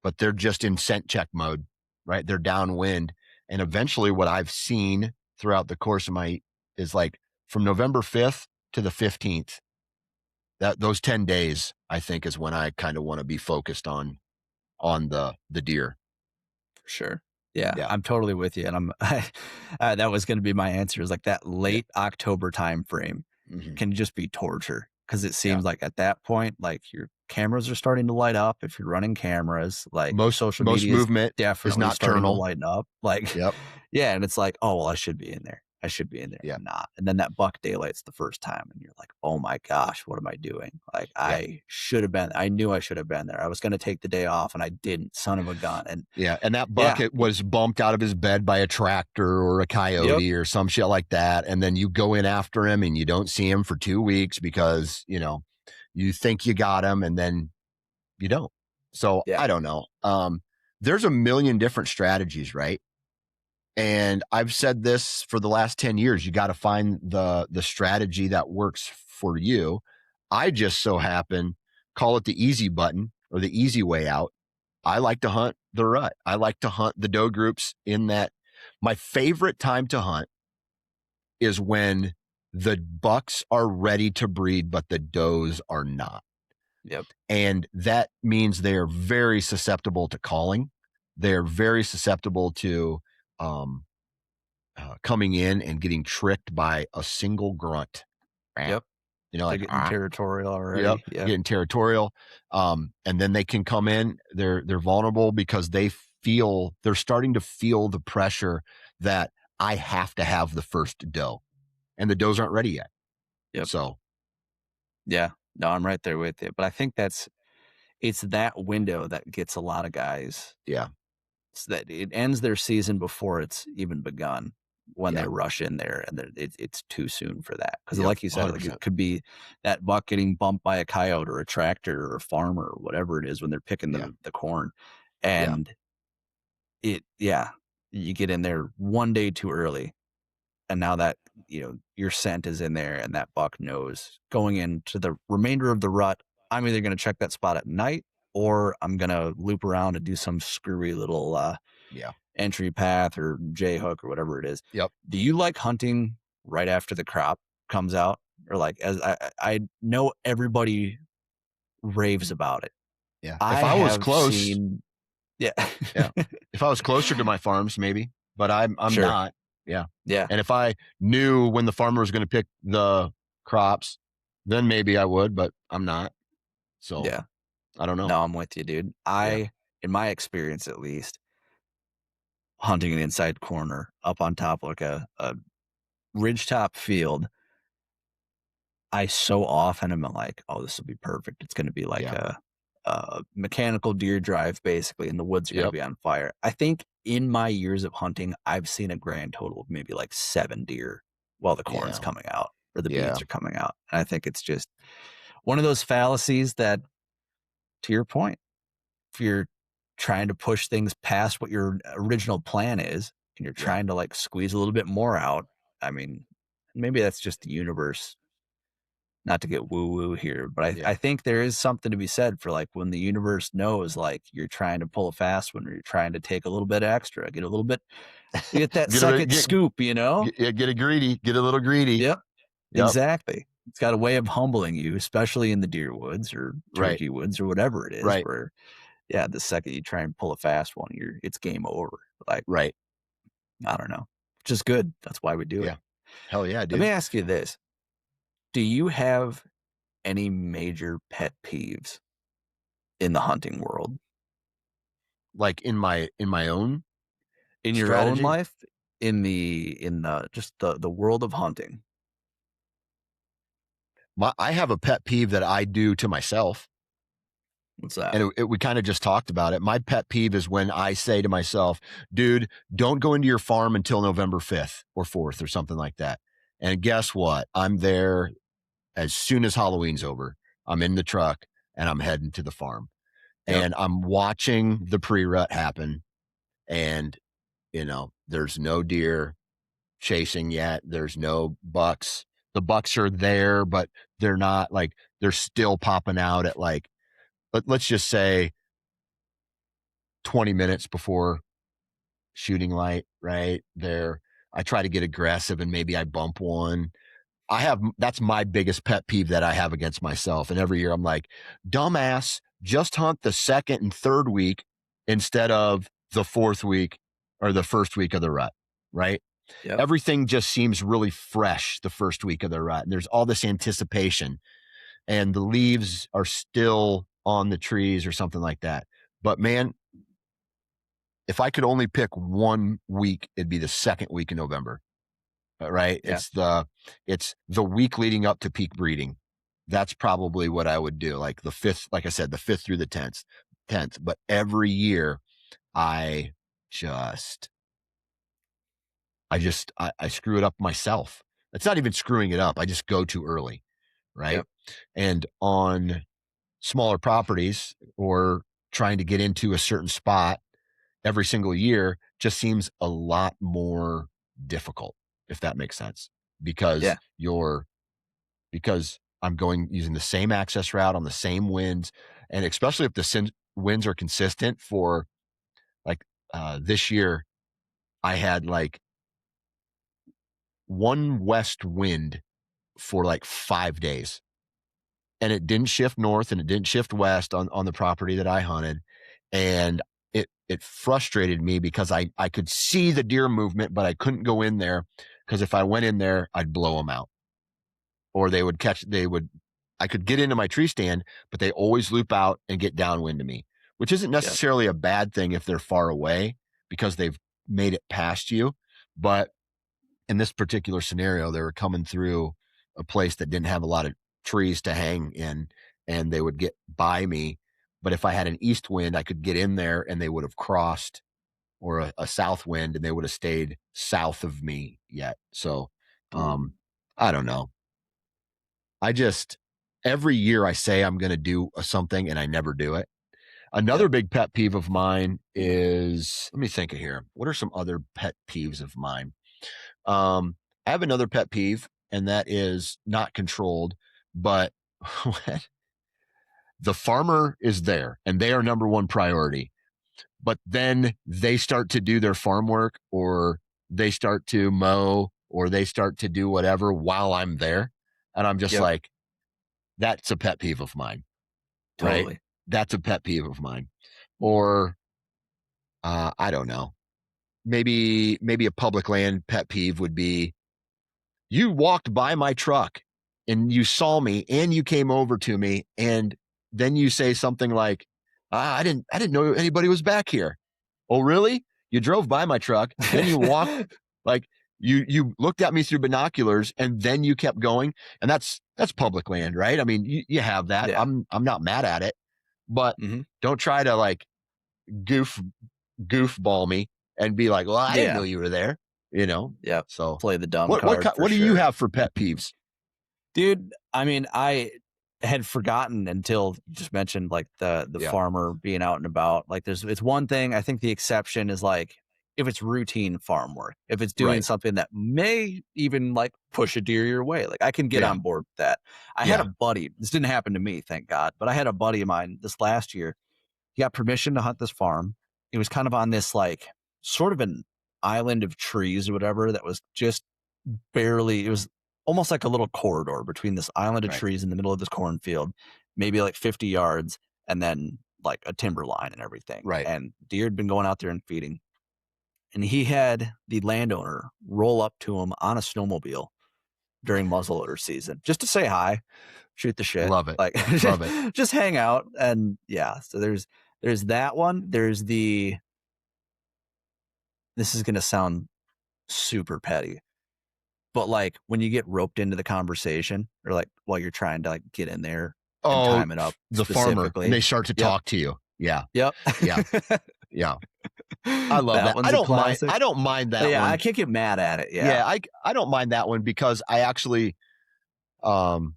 but they're just in scent check mode, right? They're downwind. And eventually what I've seen throughout the course of my is like from November 5th to the 15th, that those 10 days, I think, is when I kind of want to be focused on the deer. For sure. Yeah, Yeah. I'm totally with you, and that was gonna be my answer is like that Yeah. late October time frame Hmm. can just be torture because it Yeah. seems like at that point, like, your cameras are starting to light up if you're running cameras, like, social Most media is movement is definitely starting to nocturnal. lighten up, like Yep. yeah, and it's like, "Oh, well, I should be in there. I should be in there." Yeah. I'm not, and then that buck daylights the first time, and you're like, "Oh my gosh, what am I doing?" Like, Yeah. I knew I should have been there. I was gonna take the day off, and I didn't, son of a gun, and Yeah. And that yeah. bucket was bumped out of his bed by a tractor or a Yep. coyote or some shit like that. And then you go in after him and you don't see him for 2 weeks because, you think you got him and then you don't. So Yeah. I don't know. There's a million different strategies, right? And I've said this for the last 10 years. You got to find the strategy that works for you. I just so happen, call it the easy button or the easy way out. I like to hunt the rut. I like to hunt the doe groups in that. My favorite time to hunt is when the bucks are ready to breed, but the does are not. Yep. And that means they are very susceptible to calling. They're very susceptible to um, coming in and getting tricked by a single grunt. Yep. They're Like, getting territorial yep, already. Yep. getting territorial. And then they can come in. They're vulnerable because they're starting to feel the pressure that I have to have the first doe, and the does aren't ready yet. Yep. So Yeah. No, I'm right there with you. But I think it's that window that gets a lot of guys. yeah, It's that it ends their season before it's even begun when they yeah, rush in there, and it's too soon for that. Because yep, like you said, like, 100%. it could be that buck getting bumped by a coyote or a tractor or a farmer or whatever it is when they're picking Yeah, the corn, yeah, and yeah, you get in there one day too early. And now that, your scent is in there and that buck knows going into the remainder of the rut, I'm either going to check that spot at night or I'm going to loop around and do some screwy little yeah, entry path or J hook or whatever it is. yep, Do you like hunting right after the crop comes out? Or like, as I know everybody raves about it. yeah. I If I was have close, seen, yeah, yeah. If I was closer to my farms, maybe, but I'm sure. not. Yeah. Yeah. And if I knew when the farmer was going to pick the crops, then maybe I would, but I'm not. So Yeah. I don't know. No, I'm with you, dude. Yeah. In my experience at least, hunting an inside corner up on top like a ridgetop field, I so often am like, "Oh, this will be perfect. It's gonna be like Yeah. a mechanical deer drive, basically, and the woods are gonna Yep. be on fire." I think in my years of hunting, I've seen a grand total of maybe like 7 deer while the corn's Yeah. coming out or the Yeah. beans are coming out. And I think it's just one of those fallacies that, to your point, if you're trying to push things past what your original plan is and you're Yeah. trying to like squeeze a little bit more out, I mean, maybe that's just the universe, not to get woo woo here, but I Yeah. think there is something to be said for like when the universe knows like you're trying to pull a fast one or you're trying to take a little bit extra, get a little bit, get that Get a second scoop, you know? get a greedy, get a little greedy. Yep, Yep. exactly. It's got a way of humbling you, especially in the deer woods or Right. turkey woods or whatever it is, Right. where yeah, the second you try and pull a fast one, it's game over. Like, Right. I don't know, which is good. That's why we do it. Yeah. Hell yeah, Let me dude. ask you this. Do you have any major pet peeves in the hunting world? Like in my own In your own strategy. life? In the just the world of hunting? I have a pet peeve that I do to myself. What's that? And we kind of just talked about it. My pet peeve is when I say to myself, dude, don't go into your farm until November 5th or 4th or something like that. And guess what? I'm there as soon as Halloween's over. I'm in the truck and I'm heading to the farm. Yep. And I'm watching the pre-rut happen. And, there's no deer chasing yet. There's no bucks. The bucks are there, but they're not like, they're still popping out at like, let's just say 20 minutes before shooting light right there. I try to get aggressive and maybe I bump one. That's my biggest pet peeve that I have against myself. And every year I'm like, dumbass, just hunt the second and third week instead of the fourth week or the first week of the rut, right? Yep. Everything just seems really fresh the first week of the rut. And there's all this anticipation and the leaves are still on the trees or something like that. But man, if I could only pick 1 week, it'd be the second week in November. Right? Yeah. It's the week leading up to peak breeding. That's probably what I would do. Like the 5th, like I said, the 5th through the 10th. But every year I just I screw it up myself. It's not even screwing it up. I just go too early. Right. Yep. And on smaller properties or trying to get into a certain spot every single year just seems a lot more difficult, if that makes sense, because because I'm going using the same access route on the same winds. And especially if the winds are consistent for like this year, I had like one west wind for like 5 days and it didn't shift north and it didn't shift west on the property that I hunted. And it frustrated me because I could see the deer movement, but I couldn't go in there because if I went in there, I'd blow them out or I could get into my tree stand, but they always loop out and get downwind to me, which isn't necessarily a bad thing if they're far away because they've made it past you. But in this particular scenario, they were coming through a place that didn't have a lot of trees to hang in and they would get by me. But if I had an east wind, I could get in there and they would have crossed, or a south wind and they would have stayed south of me yet. So I don't know. Every year I say I'm going to do something and I never do it. Another big pet peeve of mine is, let me think of here. What are some other pet peeves of mine? I have another pet peeve, and that is not controlled, but the farmer is there and they are number one priority, but then they start to do their farm work or they start to mow or they start to do whatever while I'm there. And I'm just like, that's a pet peeve of mine. Totally. Right? That's a pet peeve of mine. Or I don't know. Maybe a public land pet peeve would be, you walked by my truck and you saw me and you came over to me and then you say something like, I didn't know anybody was back here. Oh, really? You drove by my truck, then you walked like you looked at me through binoculars and then you kept going. And that's public land, right? I mean, you have that. Yeah. I'm not mad at it, but don't try to like goofball me and be like, well, I didn't know you were there, you know? Yeah. So play the dumb card. What do you have for pet peeves? Dude, I mean, I had forgotten until you just mentioned like the farmer being out and about. Like it's one thing. I think the exception is like if it's routine farm work, if it's doing something that may even like push a deer your way, like I can get on board with that. I had a buddy, this didn't happen to me, thank God, but I had a buddy of mine this last year. He got permission to hunt this farm. It was kind of on this like sort of an island of trees or whatever that was just barely, it was almost like a little corridor between this island of trees in the middle of this cornfield, maybe like 50 yards, and then like a timber line and everything. Right. And deer had been going out there and feeding. And he had the landowner roll up to him on a snowmobile during muzzleloader season just to say hi, shoot the shit. Love it. Like, Love it. Just hang out. And yeah, so there's that one. There's this is going to sound super petty, but like when you get roped into the conversation or like while you're trying to like get in there and time it up, the farmer, and they start to talk to you. Yeah. Yep. Yeah. Yeah. I love that. I don't mind that one. I can't get mad at it. Yeah. Yeah. I don't mind that one because I actually, you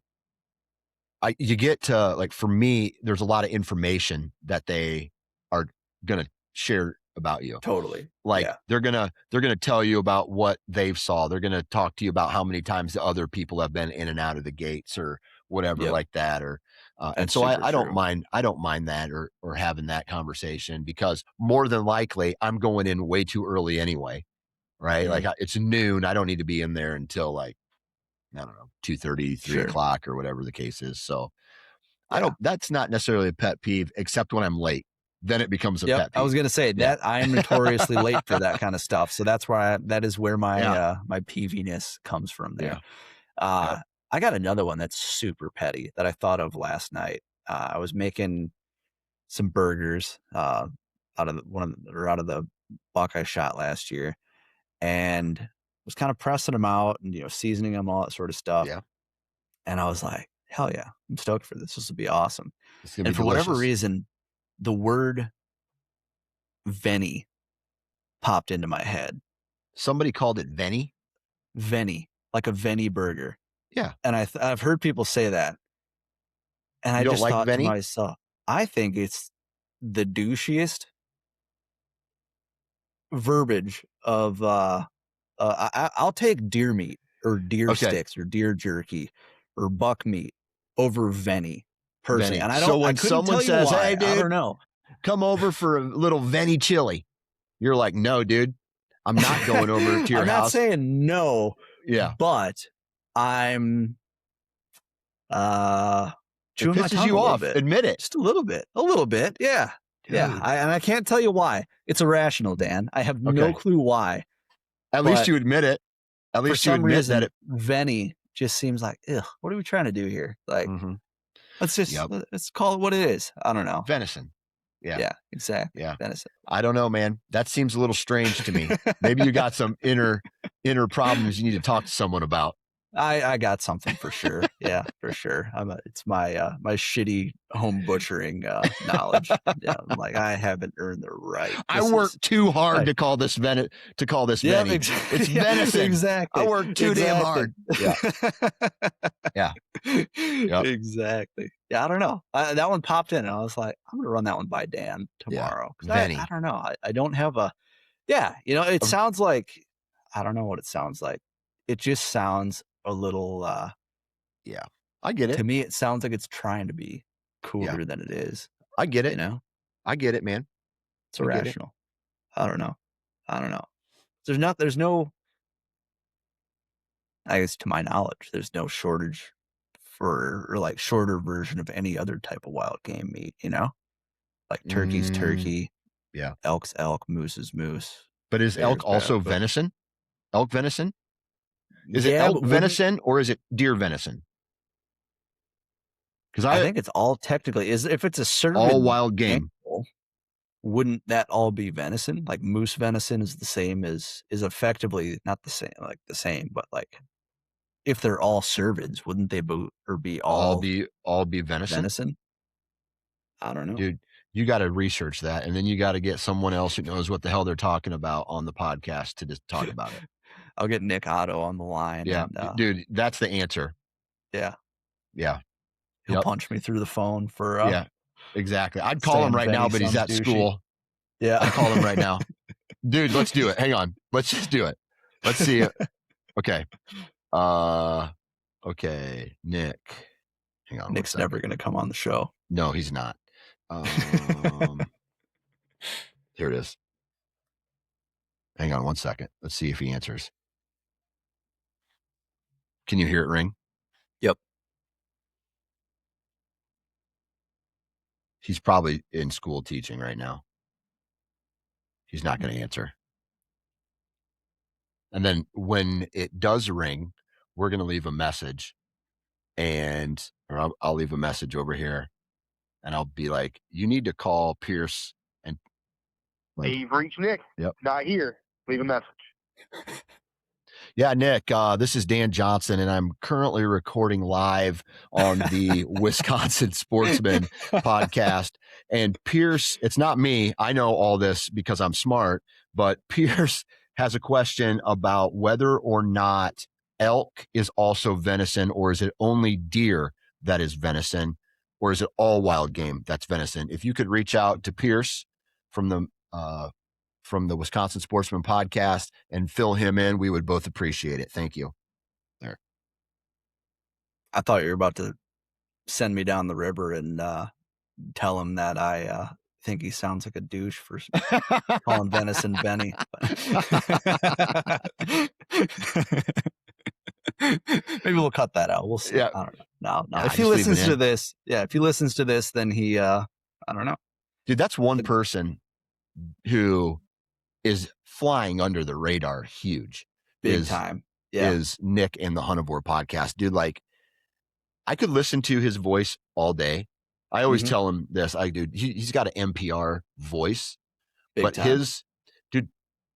get to like, for me, there's a lot of information that they are going to share about you. Totally. Like they're going to tell you about what they've saw. They're going to talk to you about how many times the other people have been in and out of the gates or whatever like that. Or, And That's so super I don't true. mind that or having that conversation, because more than likely I'm going in way too early anyway. Right. Like it's noon. I don't need to be in there until like, I don't know, 2:30, 3:00 or whatever the case is. So that's not necessarily a pet peeve, except when I'm late. Then it becomes a pet peeve. I was going to say that I am notoriously late for that kind of stuff. So that's why that is where my, my peeviness comes from there. Yep. I got another one that's super petty that I thought of last night. I was making some burgers, out of the buck I shot last year, and was kind of pressing them out and, seasoning them, all that sort of stuff. Yeah. And I was like, hell yeah, I'm stoked for this. This will be awesome. It's going to And be for whatever delicious. reason, the word Veni popped into my head. Somebody called it Veni? Veni, like a Veni burger. Yeah. And I've heard people say that. And You I don't just like thought to Veni? myself, I think it's the douchiest verbiage of I'll take deer meat or deer sticks or deer jerky or buck meat over Veni personally. Veni. And So I when couldn't someone tell you says, why. "Hey, I dude, don't know. come over for a little Veni chili," you're like, "No, dude, I'm not going over to your I'm house." not saying no. Yeah. But I'm chewing my pisses tongue you a little off. bit. Admit it. Just a little bit. Yeah. Dude. Yeah. And I can't tell you why. It's irrational, Dan. I have no clue why. At least you admit it. At least you admit reason, that it. Veni just seems like, ugh, what are we trying to do here? Like, let's call it what it is. I don't know. Venison. Yeah. Yeah, exactly. Yeah. Venison. I don't know, man. That seems a little strange to me. Maybe you got some inner problems you need to talk to someone about. I got something for sure. Yeah, for sure. It's my my shitty home butchering knowledge. Yeah, I'm like, I haven't earned the right. I worked too hard to call this Veni. It's venison. Exactly. I worked too damn hard. Yeah. Yeah. Yep. Exactly. Yeah, I don't know. That one popped in, and I was like, I'm gonna run that one by Dan tomorrow. Veni. I don't know. I don't have a. Yeah, it sounds like, I don't know what it sounds like. It just sounds a little. Yeah, I get it. To me, it sounds like it's trying to be cooler than it is. I get it. I get it, man. It's irrational. I don't know. There's no. I guess to my knowledge, there's no shortage or like shorter version of any other type of wild game meat. Like turkey's turkey. Yeah. Elk's elk. Moose is moose. But is elk also venison? Elk venison? Is it elk venison or is it deer venison? Because I think it's all technically if it's a certain all wild game. Animal, wouldn't that all be venison? Like moose venison is the same is effectively not the same, like the same, but like if they're all cervids, wouldn't they be all venison? I don't know, dude. You got to research that, and then you got to get someone else who knows what the hell they're talking about on the podcast to just talk about it. I'll get Nick Otto on the line. Yeah, dude, that's the answer. Yeah. He'll punch me through the phone for. Yeah, exactly. I'd call him right now, but he's at school. Yeah, I'd call him right now. Dude, let's do it. Hang on, let's just do it. Let's see it. Okay. Okay, Nick. Hang on. Nick's never going to come on the show. No, he's not. Here it is. Hang on one second. Let's see if he answers. Can you hear it ring? Yep. He's probably in school teaching right now. He's not going to answer. And then when it does ring, we're going to leave a message, or I'll leave a message over here, and I'll be like, you need to call Pierce. And hey, you've reached Nick. Yep. Not here. Leave a message. Yeah, Nick, this is Dan Johnson, and I'm currently recording live on the Wisconsin Sportsman podcast. And Pierce, it's not me. I know all this because I'm smart, but Pierce has a question about whether or not elk is also venison, or is it only deer that is venison, or is it all wild game that's venison? If you could reach out to Pierce from the Wisconsin Sportsman podcast and fill him in, we would both appreciate it. Thank you. There. I thought you were about to send me down the river and tell him that I think he sounds like a douche for calling venison Benny. Maybe we'll cut that out. We'll see. Yeah. I don't know. No. Nah, If he just leave it listens to in. this, if he listens to this, then he I don't know. Dude, that's one person who is flying under the radar huge. Big time. Yeah. Is Nick in the Huntivore podcast. Dude, like, I could listen to his voice all day. I always tell him this. He's got an NPR voice. Big but time. Dude,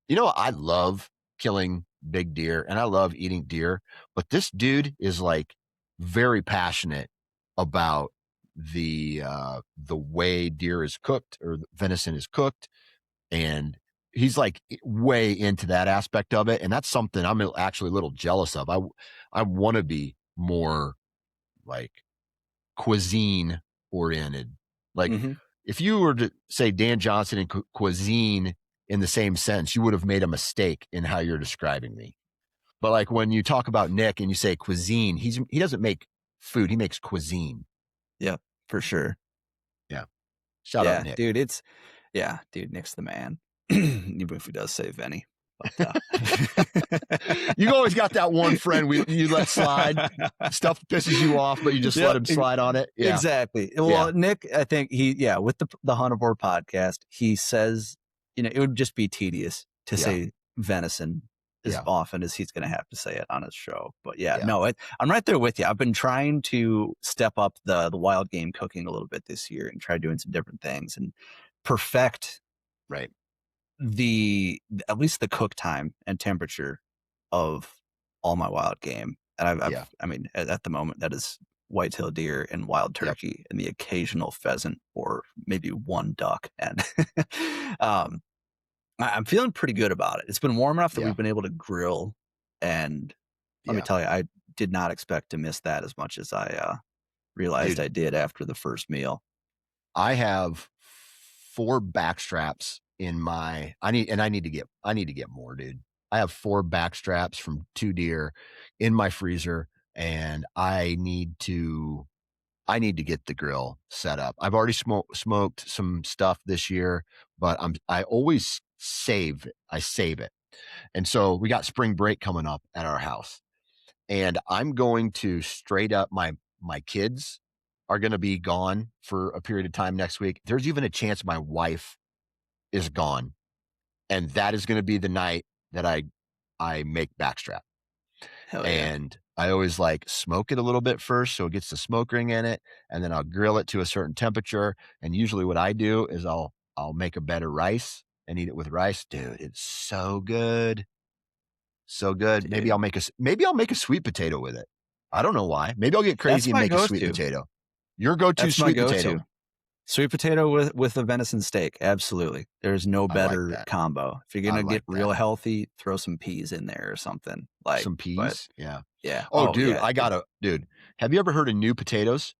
you know, I love killing big deer and I love eating deer, but this dude is like very passionate about the way deer is cooked or venison is cooked. And he's like way into that aspect of it. And that's something I'm actually a little jealous of. I want to be more like cuisine oriented. Like if you were to say Dan Johnson and cuisine in the same sense, you would have made a mistake in how you're describing me. But like when you talk about Nick and you say cuisine, he doesn't make food, he makes cuisine. Yeah, for sure. Yeah. Shout out Nick. Dude, dude, Nick's the man. Even if he does say Venny. But, you always got that one friend you let slide. Stuff pisses you off, but you just let him slide on it. Yeah. Exactly. Well, Nick, I think with the Huntivore podcast, he says, it would just be tedious to say venison as often as he's going to have to say it on his show. But I'm right there with you. I've been trying to step up the wild game cooking a little bit this year and try doing some different things and perfect at least the cook time and temperature of all my wild game. And I mean, at the moment, that is whitetail deer and wild turkey and the occasional pheasant or maybe one duck. And I'm feeling pretty good about it. It's been warm enough that we've been able to grill. And let me tell you, I did not expect to miss that as much as I realized I did after the first meal. I have 4 back straps in my I need to get more, dude. I have 4 back straps from 2 deer in my freezer, and I need to get the grill set up. I've already smoked some stuff this year, but I always save it. And so we got spring break coming up at our house, and I'm going to straight up my kids are going to be gone for a period of time next week. There's even a chance my wife is gone. And that is going to be the night that I make backstrap. Hell yeah. And I always like smoke it a little bit first so it gets the smoke ring in it, and then I'll grill it to a certain temperature. And usually what I do is I'll make a bed of rice and eat it with rice. Dude, it's so good. So good. Dude. Maybe I'll make a sweet potato with it. I don't know why. Maybe I'll get crazy and make a sweet potato. Your go-to sweet potato. Sweet potato with a venison steak. Absolutely. There's no better combo. If you're going to get real healthy, throw some peas in there or something. Like some peas? Yeah. Oh, dude, yeah, dude, have you ever heard of new potatoes?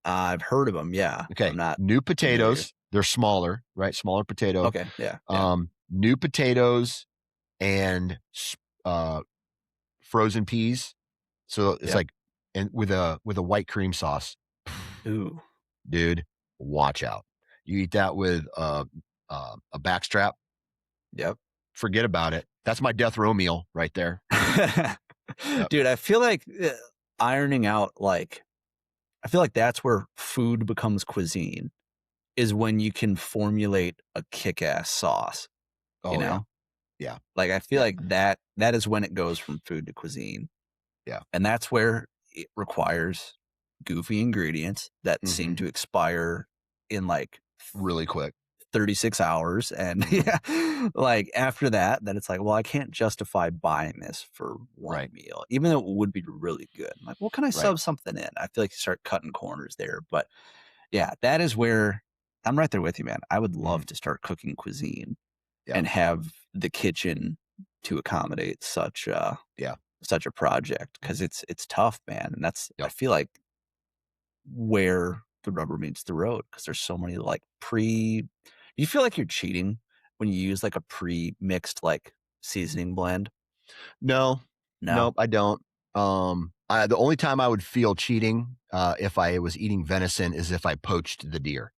I've heard of them. Yeah. Okay. New potatoes. They're smaller, right? Smaller potato. Okay. Yeah. New potatoes and frozen peas. So it's like, and with a white cream sauce. Ooh. Dude, watch out. You eat that with a backstrap. Yep. Forget about it. That's my death row meal right there. Dude, I feel like ironing out, I feel like that's where food becomes cuisine, is when you can formulate a kick-ass sauce. You know? Yeah. Like, I feel like that is when it goes from food to cuisine. Yeah. And that's where it requires goofy ingredients that seem to expire in really quick 36 hours. And after that, then it's like, well, I can't justify buying this for one meal, even though it would be really good. I'm like, well, can I sub something in? I feel like you start cutting corners there. But yeah, that is where I'm right there with you, man. I would love to start cooking cuisine and have the kitchen to accommodate such a project, because it's tough, man. And that's I feel like where the rubber meets the road, because there's so many you feel like you're cheating when you use a pre-mixed seasoning blend? No, I don't. The only time I would feel cheating if I was eating venison is if I poached the deer.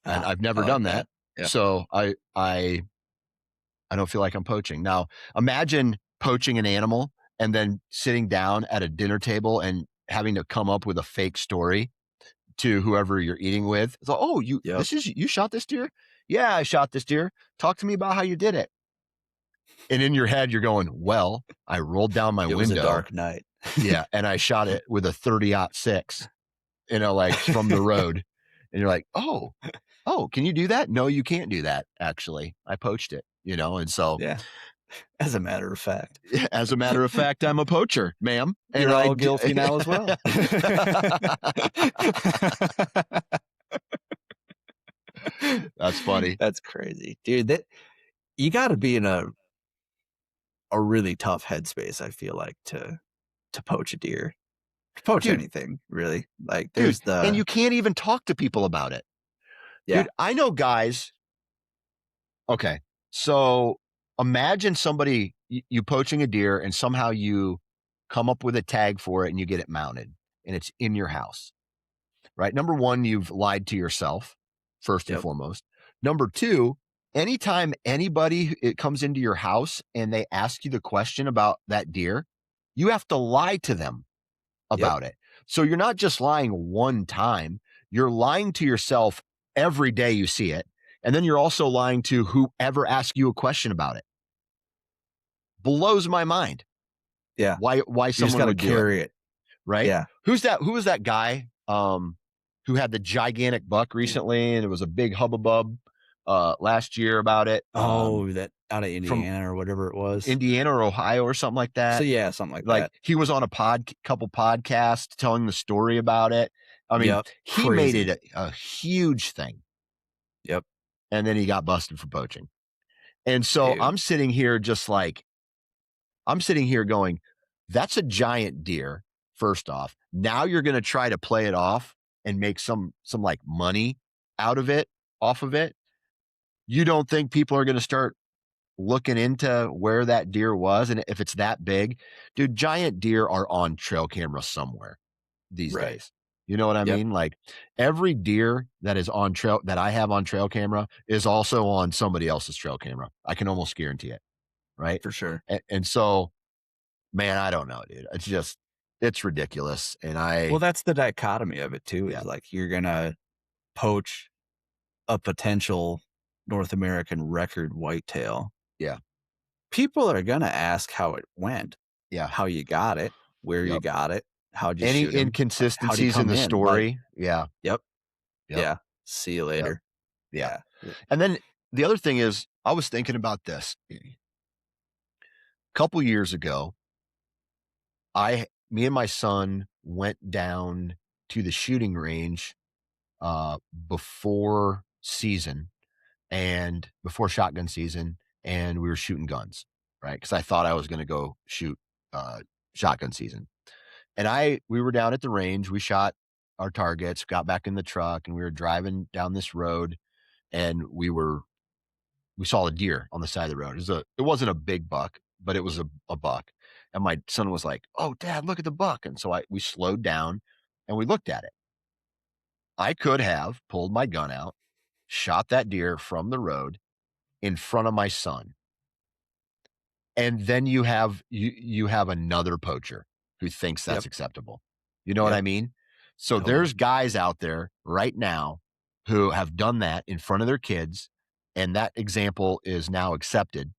And I've never done that. Yeah. So I don't feel like I'm poaching. Now, imagine poaching an animal and then sitting down at a dinner table and having to come up with a fake story to whoever you're eating with. It's like, oh, you shot this deer? Yeah, I shot this deer. Talk to me about how you did it. And in your head, you're going, well, I rolled down my window. It was a dark night. Yeah, and I shot it with a 30-06, like from the road. And you're like, oh, can you do that? No, you can't do that. Actually, I poached it, and so. Yeah. As a matter of fact. I'm a poacher, ma'am. And you're all guilty now as well. That's funny. That's crazy, dude. You got to be in a really tough headspace, I feel like, to poach a deer, to poach anything, really. Like, there's and you can't even talk to people about it. Yeah. Dude, I know guys. Okay, so imagine somebody, you poaching a deer and somehow you come up with a tag for it and you get it mounted and it's in your house, right? Number one, you've lied to yourself, first and foremost. Number two, anytime anybody it comes into your house and they ask you the question about that deer, you have to lie to them about it. So you're not just lying one time, you're lying to yourself every day you see it. And then you're also lying to whoever asks you a question about it. Blows my mind. Yeah. Why someone would carry it. Right? Yeah. Who was that guy who had the gigantic buck recently and it was a big hubbub last year about it? That out of Indiana or whatever it was. Indiana or Ohio or something like that. So yeah, something like that. He was on a couple podcasts telling the story about it. I mean, he made it a huge thing. Yep. And then he got busted for poaching. And so I'm sitting here going, that's a giant deer, first off. Now you're going to try to play it off and make some like money off of it. You don't think people are going to start looking into where that deer was? And if it's that big, dude, giant deer are on trail camera somewhere these days. You know what I mean? Like every deer that is on trail that I have on trail camera is also on somebody else's trail camera. I can almost guarantee it. Right. For sure. And so, man, I don't know, dude. It's ridiculous. And well, that's the dichotomy of it too. Is like, you're going to poach a potential North American record whitetail. Yeah. People are going to ask how it went. Yeah. How you got it, where you got it. How'd you Any shoot him? inconsistencies in the story? Yep. Yeah. See you later. Yep. Yeah. And then the other thing is, I was thinking about this. A couple years ago, me and my son went down to the shooting range before shotgun season, and we were shooting guns, right? Because I thought I was going to go shoot shotgun season. And we were down at the range. We shot our targets, got back in the truck, and we were driving down this road, and we saw a deer on the side of the road. It wasn't a big buck, but it was a buck. And my son was like, "Oh, Dad, look at the buck." And so we slowed down and we looked at it. I could have pulled my gun out, shot that deer from the road in front of my son. And then you have another poacher who thinks that's acceptable. You know what I mean? So there's guys out there right now who have done that in front of their kids, and that example is now accepted,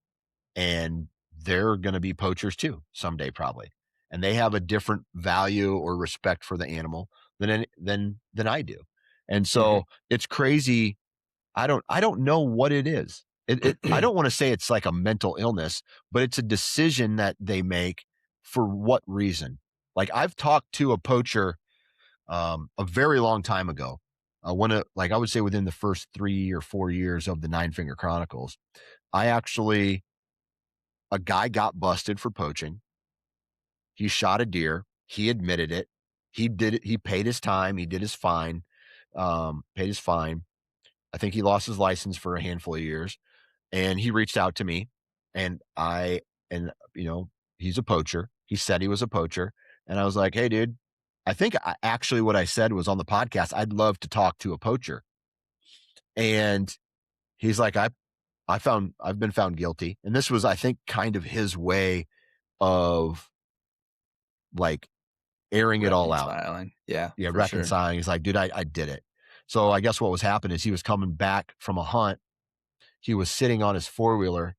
and they're going to be poachers too someday, probably. And they have a different value or respect for the animal than I do. And so it's crazy. I don't know what it is. I don't want to say it's like a mental illness, but it's a decision that they make for what reason. Like, I've talked to a poacher a very long time ago. I would say within the first 3 or 4 years of the Nine Finger Chronicles, a guy got busted for poaching. He shot a deer. He admitted it. He did it. He paid his time. He did his fine, paid his fine. I think he lost his license for a handful of years. And he reached out to me, and he's a poacher. He said he was a poacher. And I was like, hey, dude, I think actually what I said was on the podcast, I'd love to talk to a poacher. And he's like, I've been found guilty. And this was, I think, kind of his way of like airing it all out. Reconciling. Yeah, Yeah, for sure. reconciling. He's like, dude, I did it. So I guess what was happening is he was coming back from a hunt. He was sitting on his four-wheeler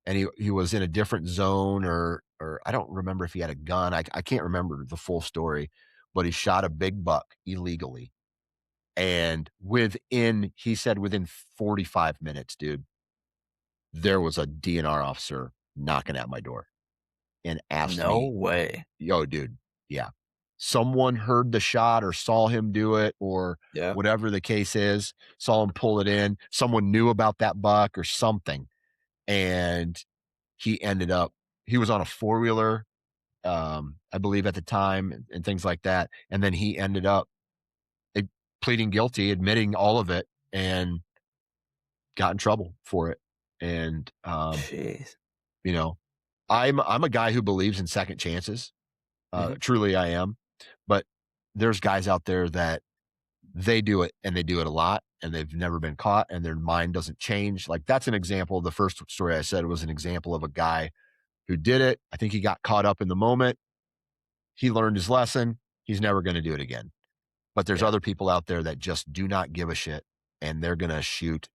and he was in a different zone or I don't remember if he had a gun. I can't remember the full story, but he shot a big buck illegally. And he said within 45 minutes, dude, there was a DNR officer knocking at my door and asked No me, way. yo, dude, yeah. Someone heard the shot or saw him do it or Yeah. whatever the case is, saw him pull it in. Someone knew about that buck or something. And he was on a four-wheeler, I believe at the time and things like that. And then he ended up pleading guilty, admitting all of it and got in trouble for it. And, Jeez. you know, I'm a guy who believes in second chances. Truly I am. But there's guys out there that they do it and they do it a lot and they've never been caught and their mind doesn't change. Like that's an example. The first story I said was an example of a guy who did it. I think he got caught up in the moment. He learned his lesson. He's never going to do it again. But there's other people out there that just do not give a shit and they're going to shoot.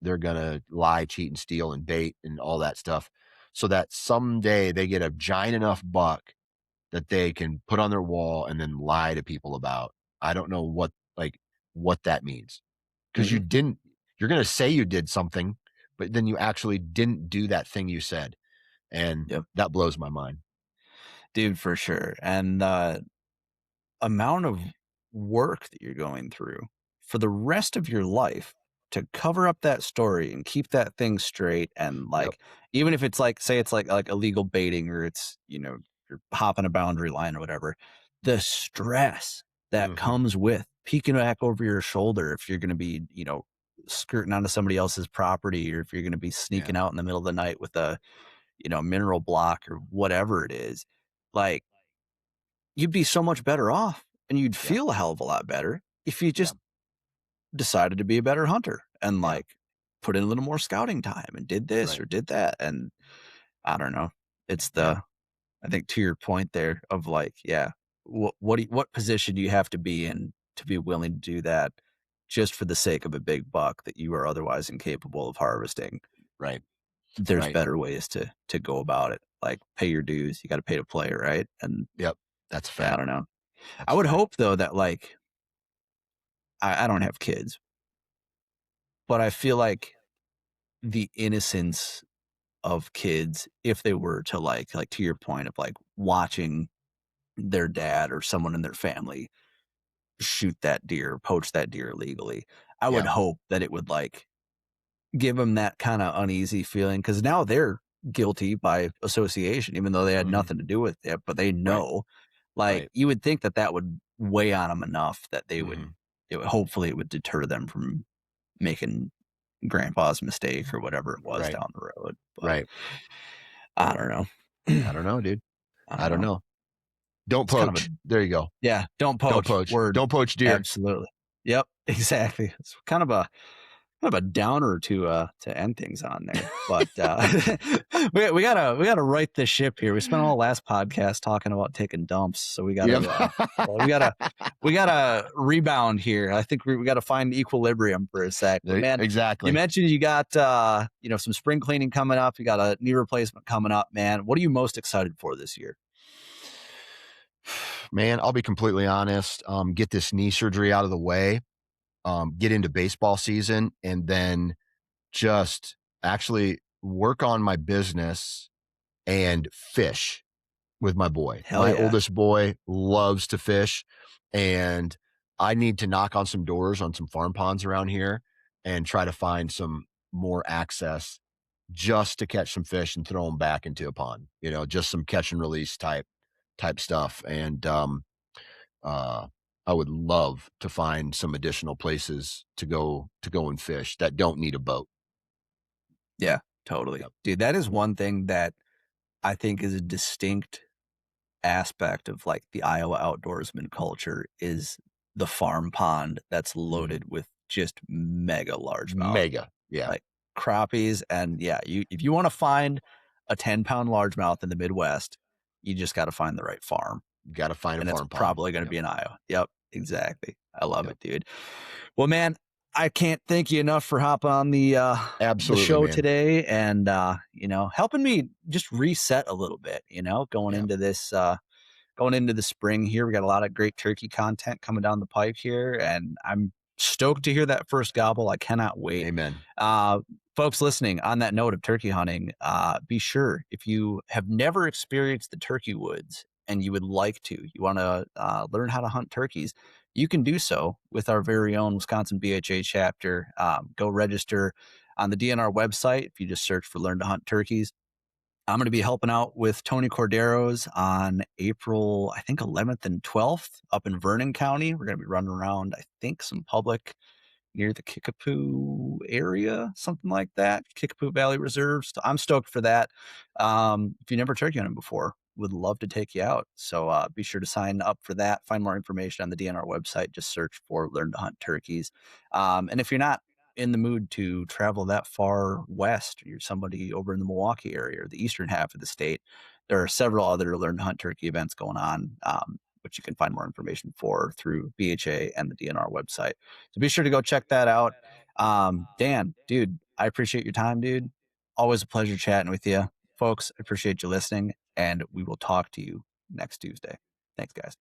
They're going to lie, cheat, and steal and bait and all that stuff so that someday they get a giant enough buck that they can put on their wall and then lie to people about. I don't know what that means. Because you're going to say you did something, but then you actually didn't do that thing you said. And that blows my mind. Dude, for sure. And the amount of work that you're going through for the rest of your life to cover up that story and keep that thing straight. And like, even if it's like, say it's like illegal baiting or it's, you're hopping a boundary line or whatever, the stress that comes with peeking back over your shoulder if you're going to be, skirting onto somebody else's property or if you're going to be sneaking out in the middle of the night with a, mineral block or whatever it is, like you'd be so much better off and you'd feel a hell of a lot better if you just decided to be a better hunter and like put in a little more scouting time and did this or did that. And I don't know. It's I think to your point there of like, what position do you have to be in to be willing to do that just for the sake of a big buck that you are otherwise incapable of harvesting? Right. There's better ways to go about it. Like pay your dues. You got to pay to play, right? And that's a fact. I don't know. I would hope though that like, I don't have kids, but I feel like the innocence of kids, if they were to like to your point of like watching their dad or someone in their family shoot that deer, poach that deer illegally, I would hope that it would like give them that kind of uneasy feeling because now they're guilty by association, even though they had nothing to do with it, but they know like you would think that would weigh on them enough that they would, hopefully it would deter them from making grandpa's mistake or whatever it was down the road. But I don't know. I don't know, dude. I don't know. Don't It's poach. There you go. Yeah. Don't poach. Don't poach. Word. Don't poach deer. Absolutely. Yep. Exactly. It's kind of a downer to end things on there, but we gotta right this ship here. We spent all the last podcast talking about taking dumps, so we gotta we gotta rebound here. I think we gotta find equilibrium for a sec. But man, exactly. You mentioned you got some spring cleaning coming up. You got a knee replacement coming up, man. What are you most excited for this year? Man, I'll be completely honest. Get this knee surgery out of the way. Get into baseball season and then just actually work on my business and fish with my boy. My oldest boy loves to fish and I need to knock on some doors on some farm ponds around here and try to find some more access just to catch some fish and throw them back into a pond, just some catch and release type stuff. And, I would love to find some additional places to go and fish that don't need a boat. Yeah, totally. Dude, that is one thing that I think is a distinct aspect of like the Iowa outdoorsman culture is the farm pond that's loaded with just mega largemouth, Mega. Yeah. like crappies. And yeah, if you want to find a 10-pound largemouth in the Midwest, you just got to find the right farm. Got to find a And it's farm pond. probably going to be in Iowa. Yep, exactly. I love Yep. it, dude. Well, man, I can't thank you enough for hopping on the Absolutely, show man. today and helping me just reset a little bit, going into this going into the spring here. We got a lot of great turkey content coming down the pipe here, and I'm stoked to hear that first gobble. I cannot wait. Amen. Folks listening, on that note of turkey hunting, be sure if you have never experienced the turkey woods and you would like to, you want to learn how to hunt turkeys, you can do so with our very own Wisconsin BHA chapter. Go register on the DNR website. If you just search for Learn to Hunt Turkeys, I'm going to be helping out with Tony Cordero's on April, I think 11th and 12th up in Vernon County. We're going to be running around, I think, some public near the Kickapoo area, something like that, Kickapoo Valley Reserve. So I'm stoked for that. If you never turkey hunted before, would love to take you out. So be sure to sign up for that. Find more information on the DNR website. Just search for Learn to Hunt Turkeys. And if you're not in the mood to travel that far west, you're somebody over in the Milwaukee area or the eastern half of the state, there are several other Learn to Hunt Turkey events going on, which you can find more information for through BHA and the DNR website. So be sure to go check that out. Dan, dude, I appreciate your time, dude. Always a pleasure chatting with you. Folks, I appreciate you listening, and we will talk to you next Tuesday. Thanks, guys.